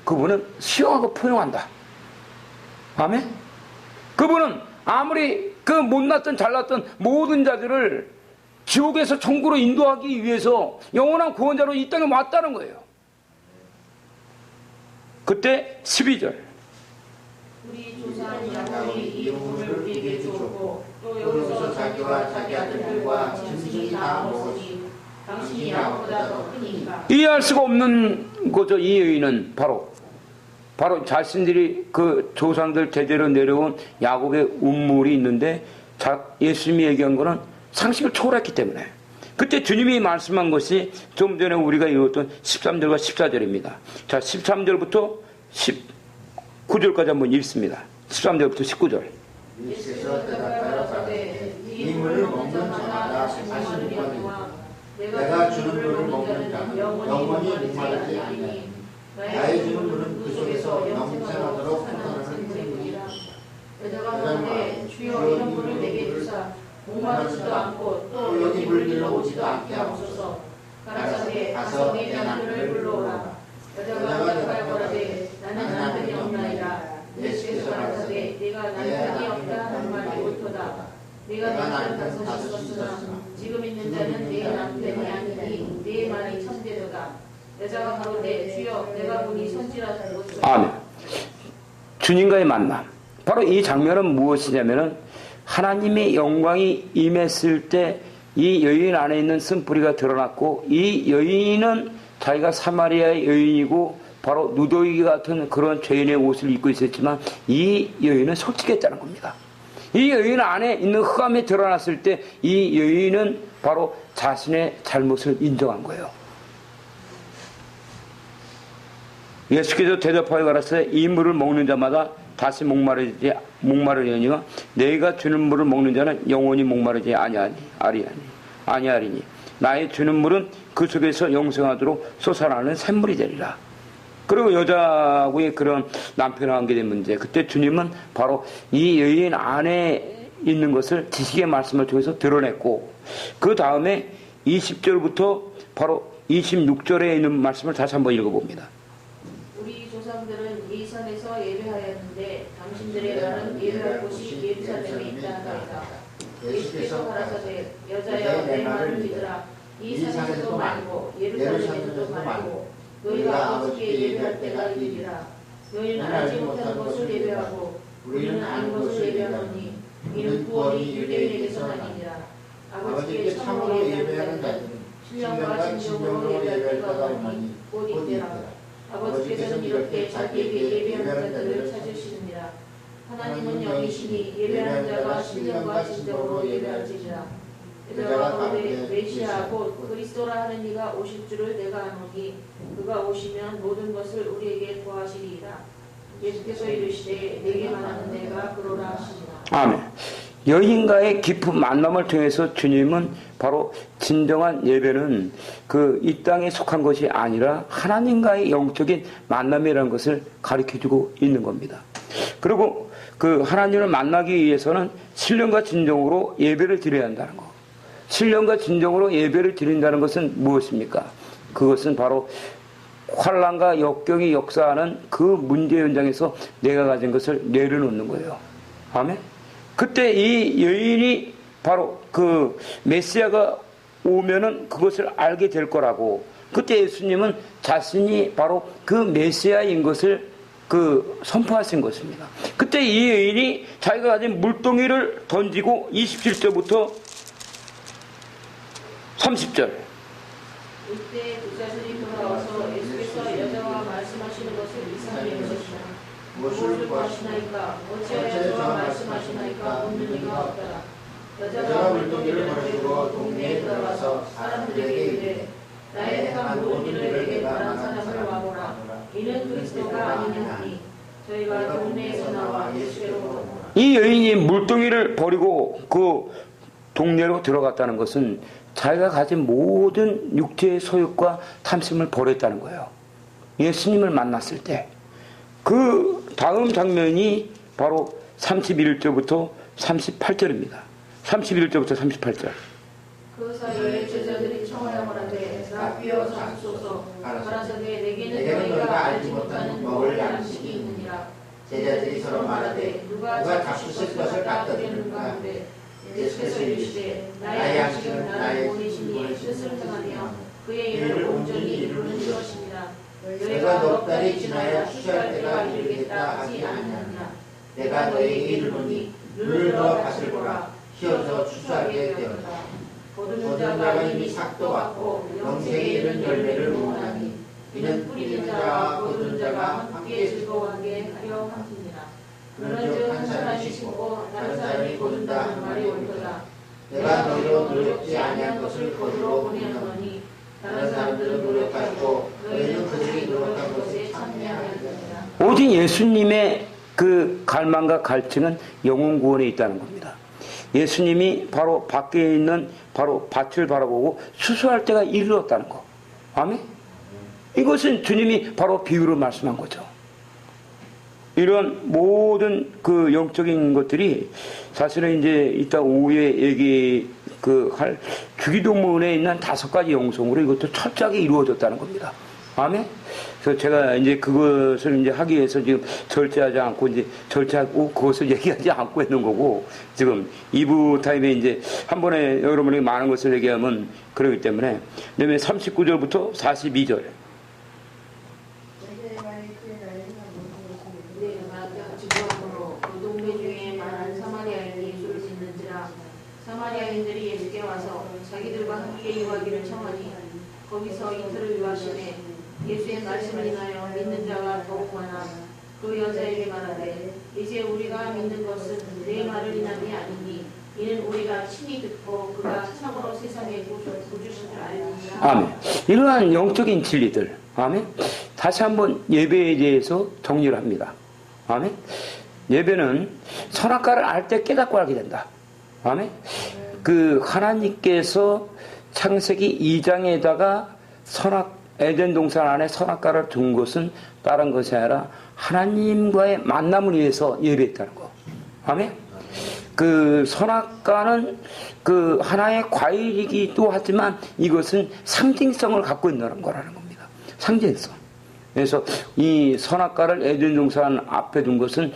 그분은 수용하고 포용한다. 아멘? 그분은 아무리 못났던 잘났던 모든 자들을 지옥에서 천국으로 인도하기 위해서 영원한 구원자로 이 땅에 왔다는 거예요. 그때 12절. 우리 조상 야곱이 이 우물을 우리에게 주었고 또 여기서 자기와 자기 아들들과 짐승이 다 먹으니 당신이 야곱보다 더 크니까. 이해할 수가 없는 거죠. 이 여인은 바로 자신들이 그 조상들 대대로 내려온 야곱의 우물이 있는데 예수님이 얘기한 거는 상식을 초월했기 때문에. 그때 주님이 말씀한 것이 좀 전에 우리가 읽었던 13절과 14절입니다. 자, 13절부터 19절까지 한번 읽습니다. 13절부터 19절. 예수께서 대답하여 가라사대 이 물을 먹는 자마다 다시 목마르리라. 내가 주는 물을 먹는 자는 영원히 목마르지 아니하니 나의 주는 물은 그 속에서 영생하도록 솟아나는 물이라. 여자가 말하되 주여 이런 물을 내게 주사 목마르지도 않고 또 여기 물 길러 오지도 않게 하옵소서. 가라사대 가서 내 남편을 불러오라. 여자가 대답하여 말하되 나는 남편이 없나이다. 예수께서 가라사대 네가 남편이 없다 하는 말이 옳도다. 네가 남편 다섯이 있었으나 지금 있는 자는 네 남편이 아니니 네 말이 참되도다. 여자가 가로되 주여 내가 보니 선지라는 것을. 아멘. 주님과의 만남. 바로 이 장면은 무엇이냐면은 하나님의 영광이 임했을 때 이 여인 안에 있는 쓴뿌리가 드러났고, 이 여인은 자기가 사마리아의 여인이고 바로 누더기 같은 그런 죄인의 옷을 입고 있었지만 이 여인은 솔직했다는 겁니다. 이 여인 안에 있는 흑암이 드러났을 때 이 여인은 바로 자신의 잘못을 인정한 거예요. 예수께서 대답하여 가라사대 이 물을 먹는 자마다 다시 목마르려니와 내가 주는 물을 먹는 자는 영원히 목마르지 아니하리니 나의 주는 물은 그 속에서 영생하도록 솟아나는 샘물이 되리라. 그리고 여자하고의 그런 남편과 관계된 문제, 그때 주님은 바로 이 여인 안에 있는 것을 지식의 말씀을 통해서 드러냈고, 그 다음에 20절부터 바로 26절에 있는 말씀을 다시 한번 읽어봅니다. 우리 조상들은 이 산에서 예배하였는데 당신들의 나라는 예배할 곳이 예루살렘에 있다나이다. 예수께서 가라사대 여자여 내 말을 믿으라. 이 산에서도 말고 예루살렘에서도 말고 너희가 아버지께 예배할 때가 이르리라. 너희는 알지 못하는 것을 예배하고 우리는 아는 것을 예배하노니 이는 구원이 유대인에게서 아니니라. 아버지께 참으로 예배하는 자들은 신령과 진정으로 예배할 때가 오나니 곧 이때라. 아버지께서는 이렇게 자기에게 예배하는 자들을 찾으시느니라. 하나님은 영이시니 예배하는 자가 신령과 진정으로 예배할지니라. 여자가 가로되 메시아 곧 그리스도라 하는 이가 오실 줄을 내가 아노니 그가 오시면 모든 것을 우리에게 구하시리이다. 예수께서 이르시되 내게 말하는 내가 그러라 하시니라. 아멘. 여인과의 깊은 만남을 통해서 주님은 바로 진정한 예배는 이 땅에 속한 것이 아니라 하나님과의 영적인 만남이라는 것을 가르쳐주고 있는 겁니다. 그리고 하나님을 만나기 위해서는 신령과 진정으로 예배를 드려야 한다는 거. 신령과 진정으로 예배를 드린다는 것은 무엇입니까? 그것은 바로 환난과 역경이 역사하는 그 문제 현장에서 내가 가진 것을 내려놓는 거예요. 아멘? 그때 이 여인이 바로 그 메시아가 오면은 그것을 알게 될 거라고, 그때 예수님은 자신이 바로 그 메시아인 것을 선포하신 것입니다. 그때 이 여인이 자기가 가진 물동이를 던지고 27절부터 30절. 이때 부자들이 돌아와서 예수께서 여자와 말씀하시는 것을 이상히 여겼으나 무엇을 구하시나이까 어찌하여 저와 말씀하시나이까 묻는 이가 없더라. 여자가 물동이를 버리고 동네에 들어가서 사람들에게 이르되 나의 행한 모든 일을 내게 말한 사람을 와보라. 이는 그리스도가 아니냐 하니 저희가 동네에서 나와 예수께로 오라. 이 여인이 물동이를 버리고 그 동네로 들어갔다는 것은 자기가 가진 모든 육체의 소욕과 탐심을 버렸다는 거예요. 예수님을 만났을 때 그 다음 장면이 바로 31절부터 38절입니다. 31절부터 38절. 그 사이에 제자들이 청하여 말하되 라비여 잡소서 가라사대 내게는 너희가 알지 못하는 먹을 양식이 있느니라. 제자들이 서로 말하되 누가 잡수실 것을 깎아드리는가 하되 예수께서 이르시되 나의 양식은 나를 보내시니 뜻을 행하며 그의 일을 온전히 이루는 것입니다. 너희가 넉 달이 지나야 추수할 때가 이르겠다 하지 않느냐. 내가 너희에게 이르노니 눈을 들어 밭을 보라. 키워서 추수하게 되었다. 거두는 자가 이미 삭도 왔고 영생에 이른 열매를 모으나니 이는 뿌리는 자와 거두는 자가 함께 즐거워하게 하려 함이니라. 그런즉 한 사람이 심고 다른 사람이 거둔다는 말이 옳도다. 내가 너희로 노력지 아니한 것을 거두러 보내노니 다른 사람들은 노력하고 너희는 그들이 노력한 것에 참여하리라. 오직 예수님의 그 갈망과 갈증은 영혼 구원에 있다는 겁니다. 예수님이 바로 밖에 있는 바로 밭을 바라보고 수수할 때가 이르렀다는 거. 아멘? 이것은 주님이 바로 비유로 말씀한 거죠. 이런 모든 그 영적인 것들이 사실은 이제 이따 오후에 할 주기도문에 있는 5가지 영성으로 이것도 철저하게 이루어졌다는 겁니다. 아멘? 그래서 제가 이제 그것을 이제 하기 위해서 지금 절제하지 않고 이제 절제하고 그것을 얘기하지 않고 있는 거고, 지금 2부 타임에 이제 한 번에 여러분이 많은 것을 얘기하면 그러기 때문에, 그다음에 39절부터 42절. 사마리아인들이 예수께 와서 자기들과 함께 유하기를 청하니 거기서 이틀을 유하시매 예수의 말씀을 인하여 믿는 자가 더욱 많아 그 여자에게 말하되 이제 우리가 믿는 것은 내 말을 인함이 아니니 이는 우리가 친히 듣고 그가 참으로 세상의 구주신 줄 알느니라. 아멘. 이러한 영적인 진리들, 아멘. 다시 한번 예배에 대해서 정리를 합니다. 아멘. 예배는 선악과를 알 때 깨닫고 알게 된다. 아멘. 그 하나님께서 창세기 2장에다가 에덴 동산 안에 선악과를 둔 것은 다른 것이 아니라 하나님과의 만남을 위해서 예배했다는 거. 아멘. 그 선악과는 그 하나의 과일이기도 하지만 이것은 상징성을 갖고 있는 거라는 겁니다. 상징성. 그래서 이 선악과를 에덴 동산 앞에 둔 것은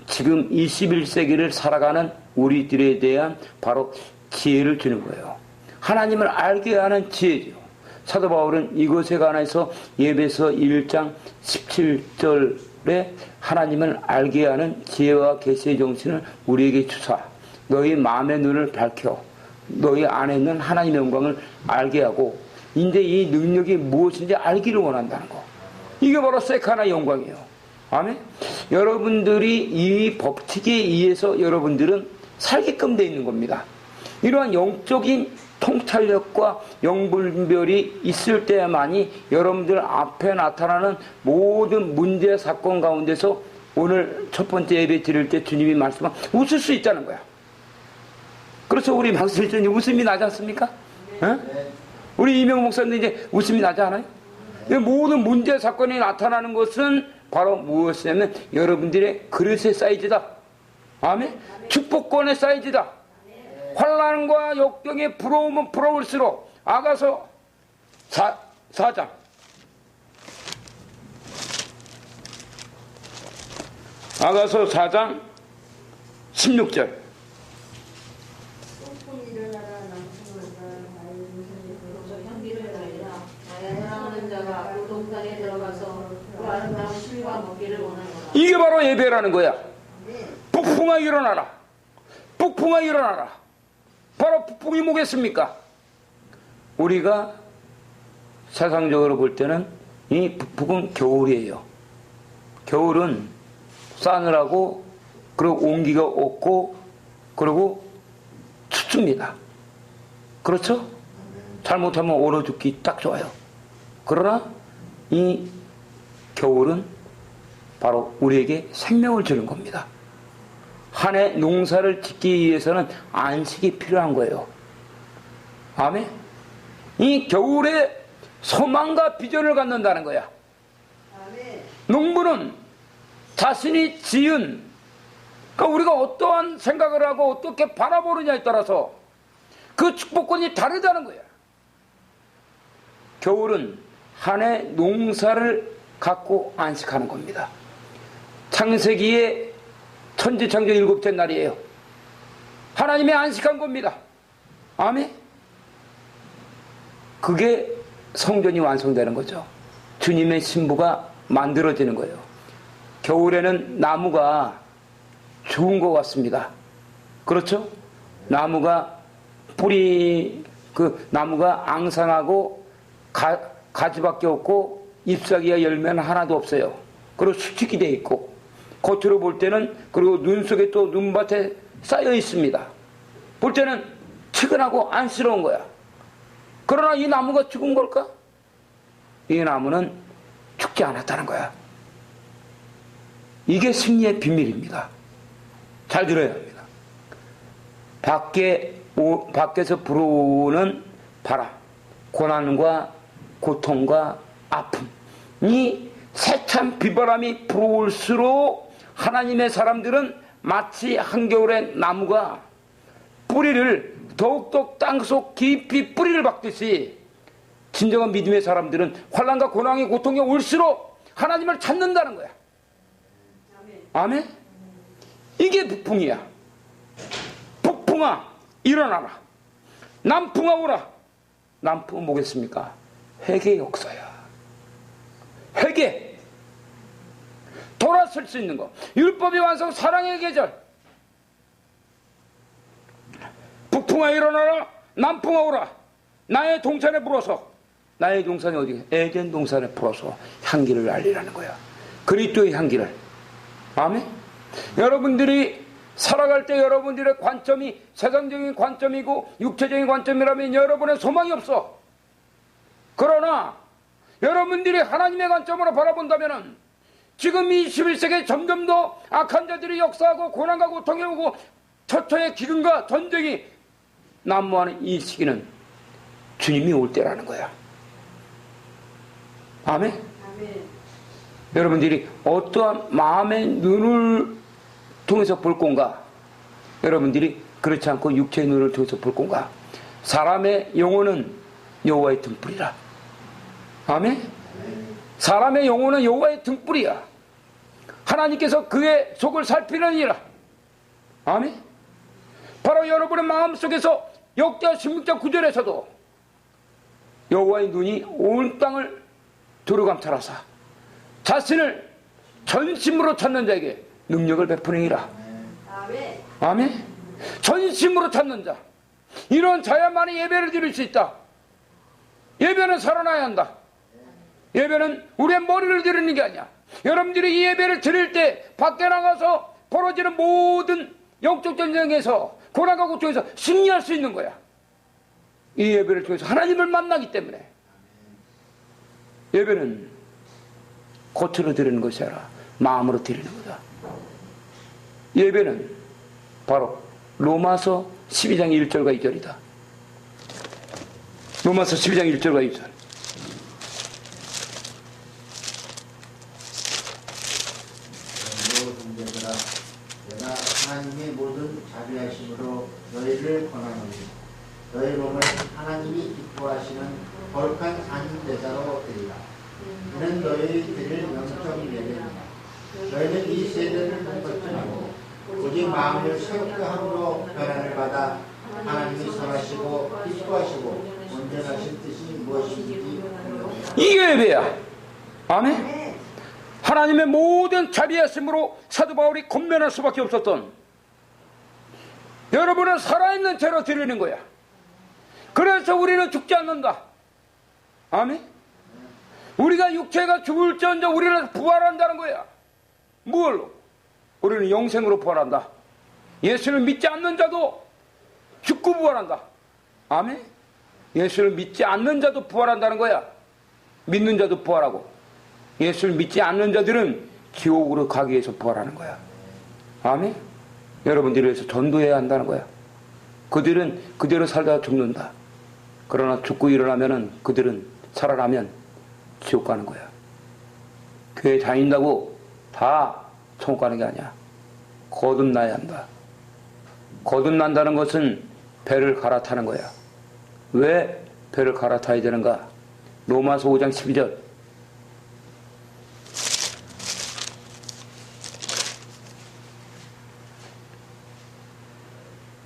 지금 21세기를 살아가는 우리들에 대한 바로 지혜를 주는 거예요. 하나님을 알게 하는 지혜죠. 사도 바울은 이것에 관해서 예배서 1장 17절에 하나님을 알게 하는 지혜와 계시의 정신을 우리에게 주사 너희 마음의 눈을 밝혀 너희 안에 있는 하나님의 영광을 알게 하고 이제 이 능력이 무엇인지 알기를 원한다는 거. 이게 바로 세카나의 영광이에요. 아멘. 여러분들이 이 법칙에 의해서 여러분들은 살게끔 되어 있는 겁니다. 이러한 영적인 통찰력과 영분별이 있을 때만이 여러분들 앞에 나타나는 모든 문제 사건 가운데서 오늘 첫 번째 예배 드릴 때 주님이 말씀한 웃을 수 있다는 거야. 그래서 우리 방송일 때 웃음이 나지 않습니까? 네. 우리 이명 목사님도 이제 웃음이 나지 않아요? 모든 문제 사건이 나타나는 것은 바로 무엇이냐면 여러분들의 그릇의 사이즈다. 아멘? 축복권의 사이즈다. 환난과 역경에 부러우면 부러울수록 아가서 4장 아가서 4장 16절 향기를 날리라. 나의 사랑하는 자가 그 동산에 들어가서 그 아름다운 술과 먹기를 원하노라. 이게 바로 예배라는 거야. 북풍아 일어나라. 북풍아 일어나라. 바로 북풍이 뭐겠습니까? 우리가 세상적으로 볼 때는 이 북풍은 겨울이에요. 겨울은 싸늘하고 그리고 온기가 없고 그리고 춥습니다. 그렇죠? 잘못하면 얼어 죽기 딱 좋아요. 그러나 이 겨울은 바로 우리에게 생명을 주는 겁니다. 한 해 농사를 짓기 위해서는 안식이 필요한 거예요. 아멘? 이 겨울에 소망과 비전을 갖는다는 거야. 농부는 자신이 지은, 그러니까 우리가 어떠한 생각을 하고 어떻게 바라보느냐에 따라서 그 축복권이 다르다는 거야. 겨울은 한 해 농사를 갖고 안식하는 겁니다. 창세기의 천지창조 7째 날이에요. 하나님의 안식한 겁니다. 아멘? 그게 성전이 완성되는 거죠. 주님의 신부가 만들어지는 거예요. 겨울에는 나무가 죽은 것 같습니다. 그렇죠? 나무가 나무가 앙상하고 가지밖에 없고 잎사귀와 열매는 하나도 없어요. 그리고 수축이 되어 있고 겉으로 볼 때는 그리고 눈 속에 또 눈밭에 쌓여 있습니다. 볼 때는 측은하고 안쓰러운 거야. 그러나 이 나무가 죽은 걸까? 이 나무는 죽지 않았다는 거야. 이게 승리의 비밀입니다. 잘 들어야 합니다. 밖에서 불어오는 바람, 고난과 고통과 아픔이 세찬 비바람이 불어올수록 하나님의 사람들은 마치 한겨울의 나무가 뿌리를 더욱더 땅속 깊이 뿌리를 박듯이 진정한 믿음의 사람들은 환난과 고난의 고통이 올수록 하나님을 찾는다는 거야. 아멘? 이게 북풍이야. 북풍아 일어나라. 남풍아 오라. 남풍은 뭐겠습니까? 회개 역사야. 회개. 돌아설 수 있는 거. 율법의 완성, 사랑의 계절. 북풍아 일어나라. 남풍아 오라. 나의 동산에 불어서. 나의 동산이 어디? 에덴 동산에 불어서 향기를 알리라는 거야. 그리스도의 향기를. 아멘? 여러분들이 살아갈 때 여러분들의 관점이 세상적인 관점이고 육체적인 관점이라면 여러분의 소망이 없어. 그러나 여러분들이 하나님의 관점으로 바라본다면 지금 이 21세기에 점점 더 악한 자들이 역사하고 고난과 고통이 오고 처처의 기근과 전쟁이 난무하는 이 시기는 주님이 올 때라는 거야. 아멘? 아멘. 여러분들이 어떠한 마음의 눈을 통해서 볼 건가? 여러분들이 그렇지 않고 육체의 눈을 통해서 볼 건가? 사람의 영혼은 여호와의 등불이라. 아멘? 사람의 영혼은 여호와의 등불이야. 하나님께서 그의 속을 살피느니라. 아멘? 바로 여러분의 마음속에서 역대하 16장 9절에서도 여호와의 눈이 온 땅을 두루감찰하사 자신을 전심으로 찾는 자에게 능력을 베푸느니라. 아멘. 아멘. 전심으로 찾는 자, 이런 자야만이 예배를 드릴 수 있다. 예배는 살아나야 한다. 예배는 우리의 머리를 드리는 게 아니야. 여러분들이 이 예배를 드릴 때 밖에 나가서 벌어지는 모든 영적 전쟁에서 고난과 고통에서 승리할 수 있는 거야. 이 예배를 통해서 하나님을 만나기 때문에. 예배는 겉으로 드리는 것이 아니라 마음으로 드리는 거다. 예배는 바로 로마서 12장 1절과 2절이다. 로마서 12장 1절과 2절. 내가 하나님의 모든 자비하심으로 너희를 너희를 권하노니 너희 몸을 하나님이 기뻐하시는 거룩한 산제사로 드리라. 이는 너희 드릴 영적 예배이다. 너희는 이 세대를 흠뻑지 말고 오직 마음을 새롭게 함으로 변화를 받아 하나님이 선하시고 기뻐하시고 온전하신 뜻이 무엇인지 이게 예배야. 아멘. 하나님의 모든 자비하심으로 사도 바울이 권면할 수밖에 없었던, 여러분은 살아있는 죄로 드리는 거야. 그래서 우리는 죽지 않는다. 아멘. 우리가 육체가 죽을지언정 우리는 부활한다는 거야. 무엇로? 우리는 영생으로 부활한다. 예수를 믿지 않는 자도 죽고 부활한다. 아멘. 예수를 믿지 않는 자도 부활한다는 거야. 믿는 자도 부활하고, 예수를 믿지 않는 자들은 지옥으로 가기 위해서 부활하는 거야. 아멘. 여러분들이 위해서 전도해야 한다는 거야. 그들은 그대로 살다가 죽는다. 그러나 죽고 일어나면은 그들은 살아나면 지옥 가는 거야. 교회 다닌다고 다 천국 가는 게 아니야. 거듭나야 한다. 거듭난다는 것은 배를 갈아타는 거야. 왜 배를 갈아타야 되는가? 로마서 5장 12절.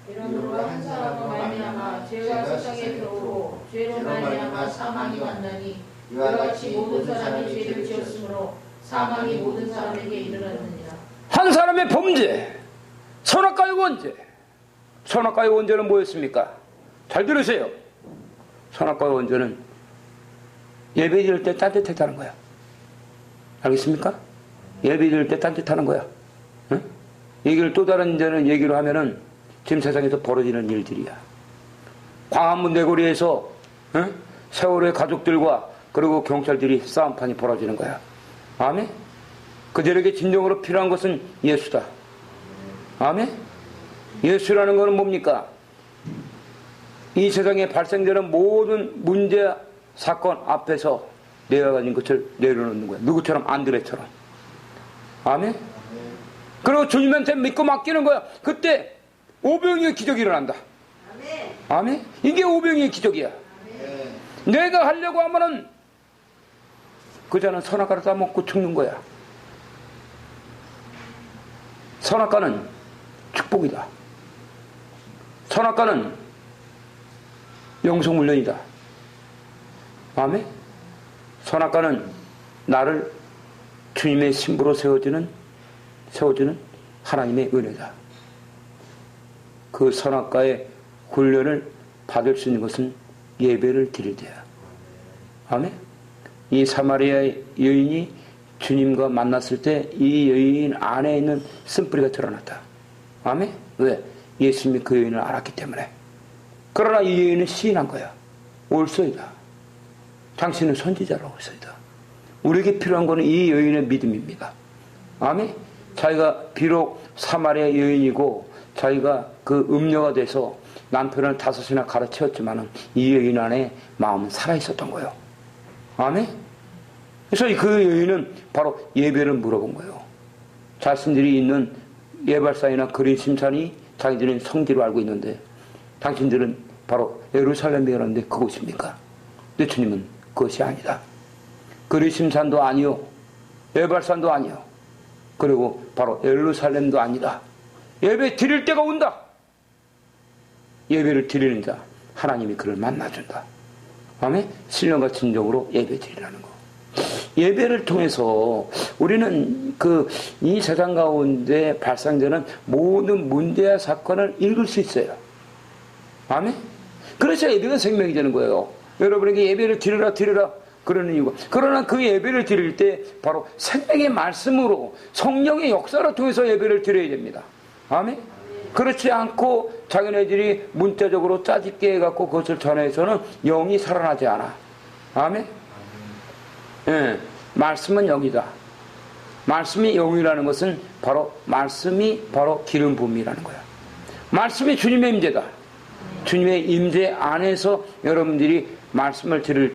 이러므로 한 사람으로 말미암아 죄가 세상에 들어오고 죄로 말미암아 사망이 왔나니 이와 같이 모든 사람이 죄를 지었으므로 사망이 모든 사람에게 이르렀느니라. 한 사람의 범죄, 선악과의 원죄. 선악과의 원죄는 뭐였습니까? 잘 들으세요. 선악과의 원죄는 예배 드릴 때 딴짓했다는 거야. 알겠습니까? 예배 드릴 때 딴짓하는 거야. 응? 얘기를 또 다른 데는 얘기로 하면은 지금 세상에서 벌어지는 일들이야. 광화문 내거리에서 응? 세월호의 가족들과 그리고 경찰들이 싸움판이 벌어지는 거야. 아멘? 그들에게 진정으로 필요한 것은 예수다. 아멘? 예수라는 것은 뭡니까? 이 세상에 발생되는 모든 문제, 사건 앞에서 내가 가진 것을 내려놓는 거야. 누구처럼? 안드레처럼. 아멘? 그리고 주님한테 믿고 맡기는 거야. 그때 오병이의 기적이 일어난다. 아멘? 이게 오병이의 기적이야. 내가 하려고 하면은 그자는 선악과를 따먹고 죽는 거야. 선악과는 축복이다. 선악과는 영성훈련이다. 아멘? 선악과는 나를 주님의 신부로 세워주는 하나님의 은혜다. 그 선악과의 훈련을 받을 수 있는 것은 예배를 드릴 때야. 아멘? 이 사마리아 여인이 주님과 만났을 때 이 여인 안에 있는 쓴뿌리가 드러났다. 아멘? 왜? 예수님이 그 여인을 알았기 때문에. 그러나 이 여인은 시인한 거야. 올소이다. 당신은 선지자라고 올소이다. 우리에게 필요한 것은 이 여인의 믿음입니다. 아멘? 자기가 비록 사마리아 여인이고 자기가 그 음녀가 돼서 남편을 5이나 가르치었지만은 이 여인 안에 마음은 살아있었던 거예요. 아멘? 그래서 그 여인은 바로 예배를 물어본 거예요. 자신들이 있는 예발산이나 그리심산이 자기들은 성지로 알고 있는데 당신들은 바로 예루살렘이라는데 그곳입니까? 근데 주님은 그것이 아니다. 그리심산도 아니요, 예발산도 아니요, 그리고 바로 예루살렘도 아니다. 예배 드릴 때가 온다. 예배를 드리는 자 하나님이 그를 만나준다. 아멘? 신령과 진정으로 예배 드리라는 거. 예배를 통해서 우리는 이 세상 가운데 발생되는 모든 문제와 사건을 읽을 수 있어요. 아멘? 그래서 예배가 생명이 되는 거예요. 여러분에게 예배를 드리라 그러는 이유가, 그러나 그 예배를 드릴 때 바로 생명의 말씀으로 성령의 역사를 통해서 예배를 드려야 됩니다. 아멘? 그렇지 않고 자기네들이 문자적으로 짜집게 해갖고 그것을 전해서는 영이 살아나지 않아. 아멘? 예, 말씀은 영이다. 말씀이 영이라는 것은 바로 말씀이 바로 기름 부음이라는 거야. 말씀이 주님의 임재다. 주님의 임재 안에서 여러분들이 말씀을 들을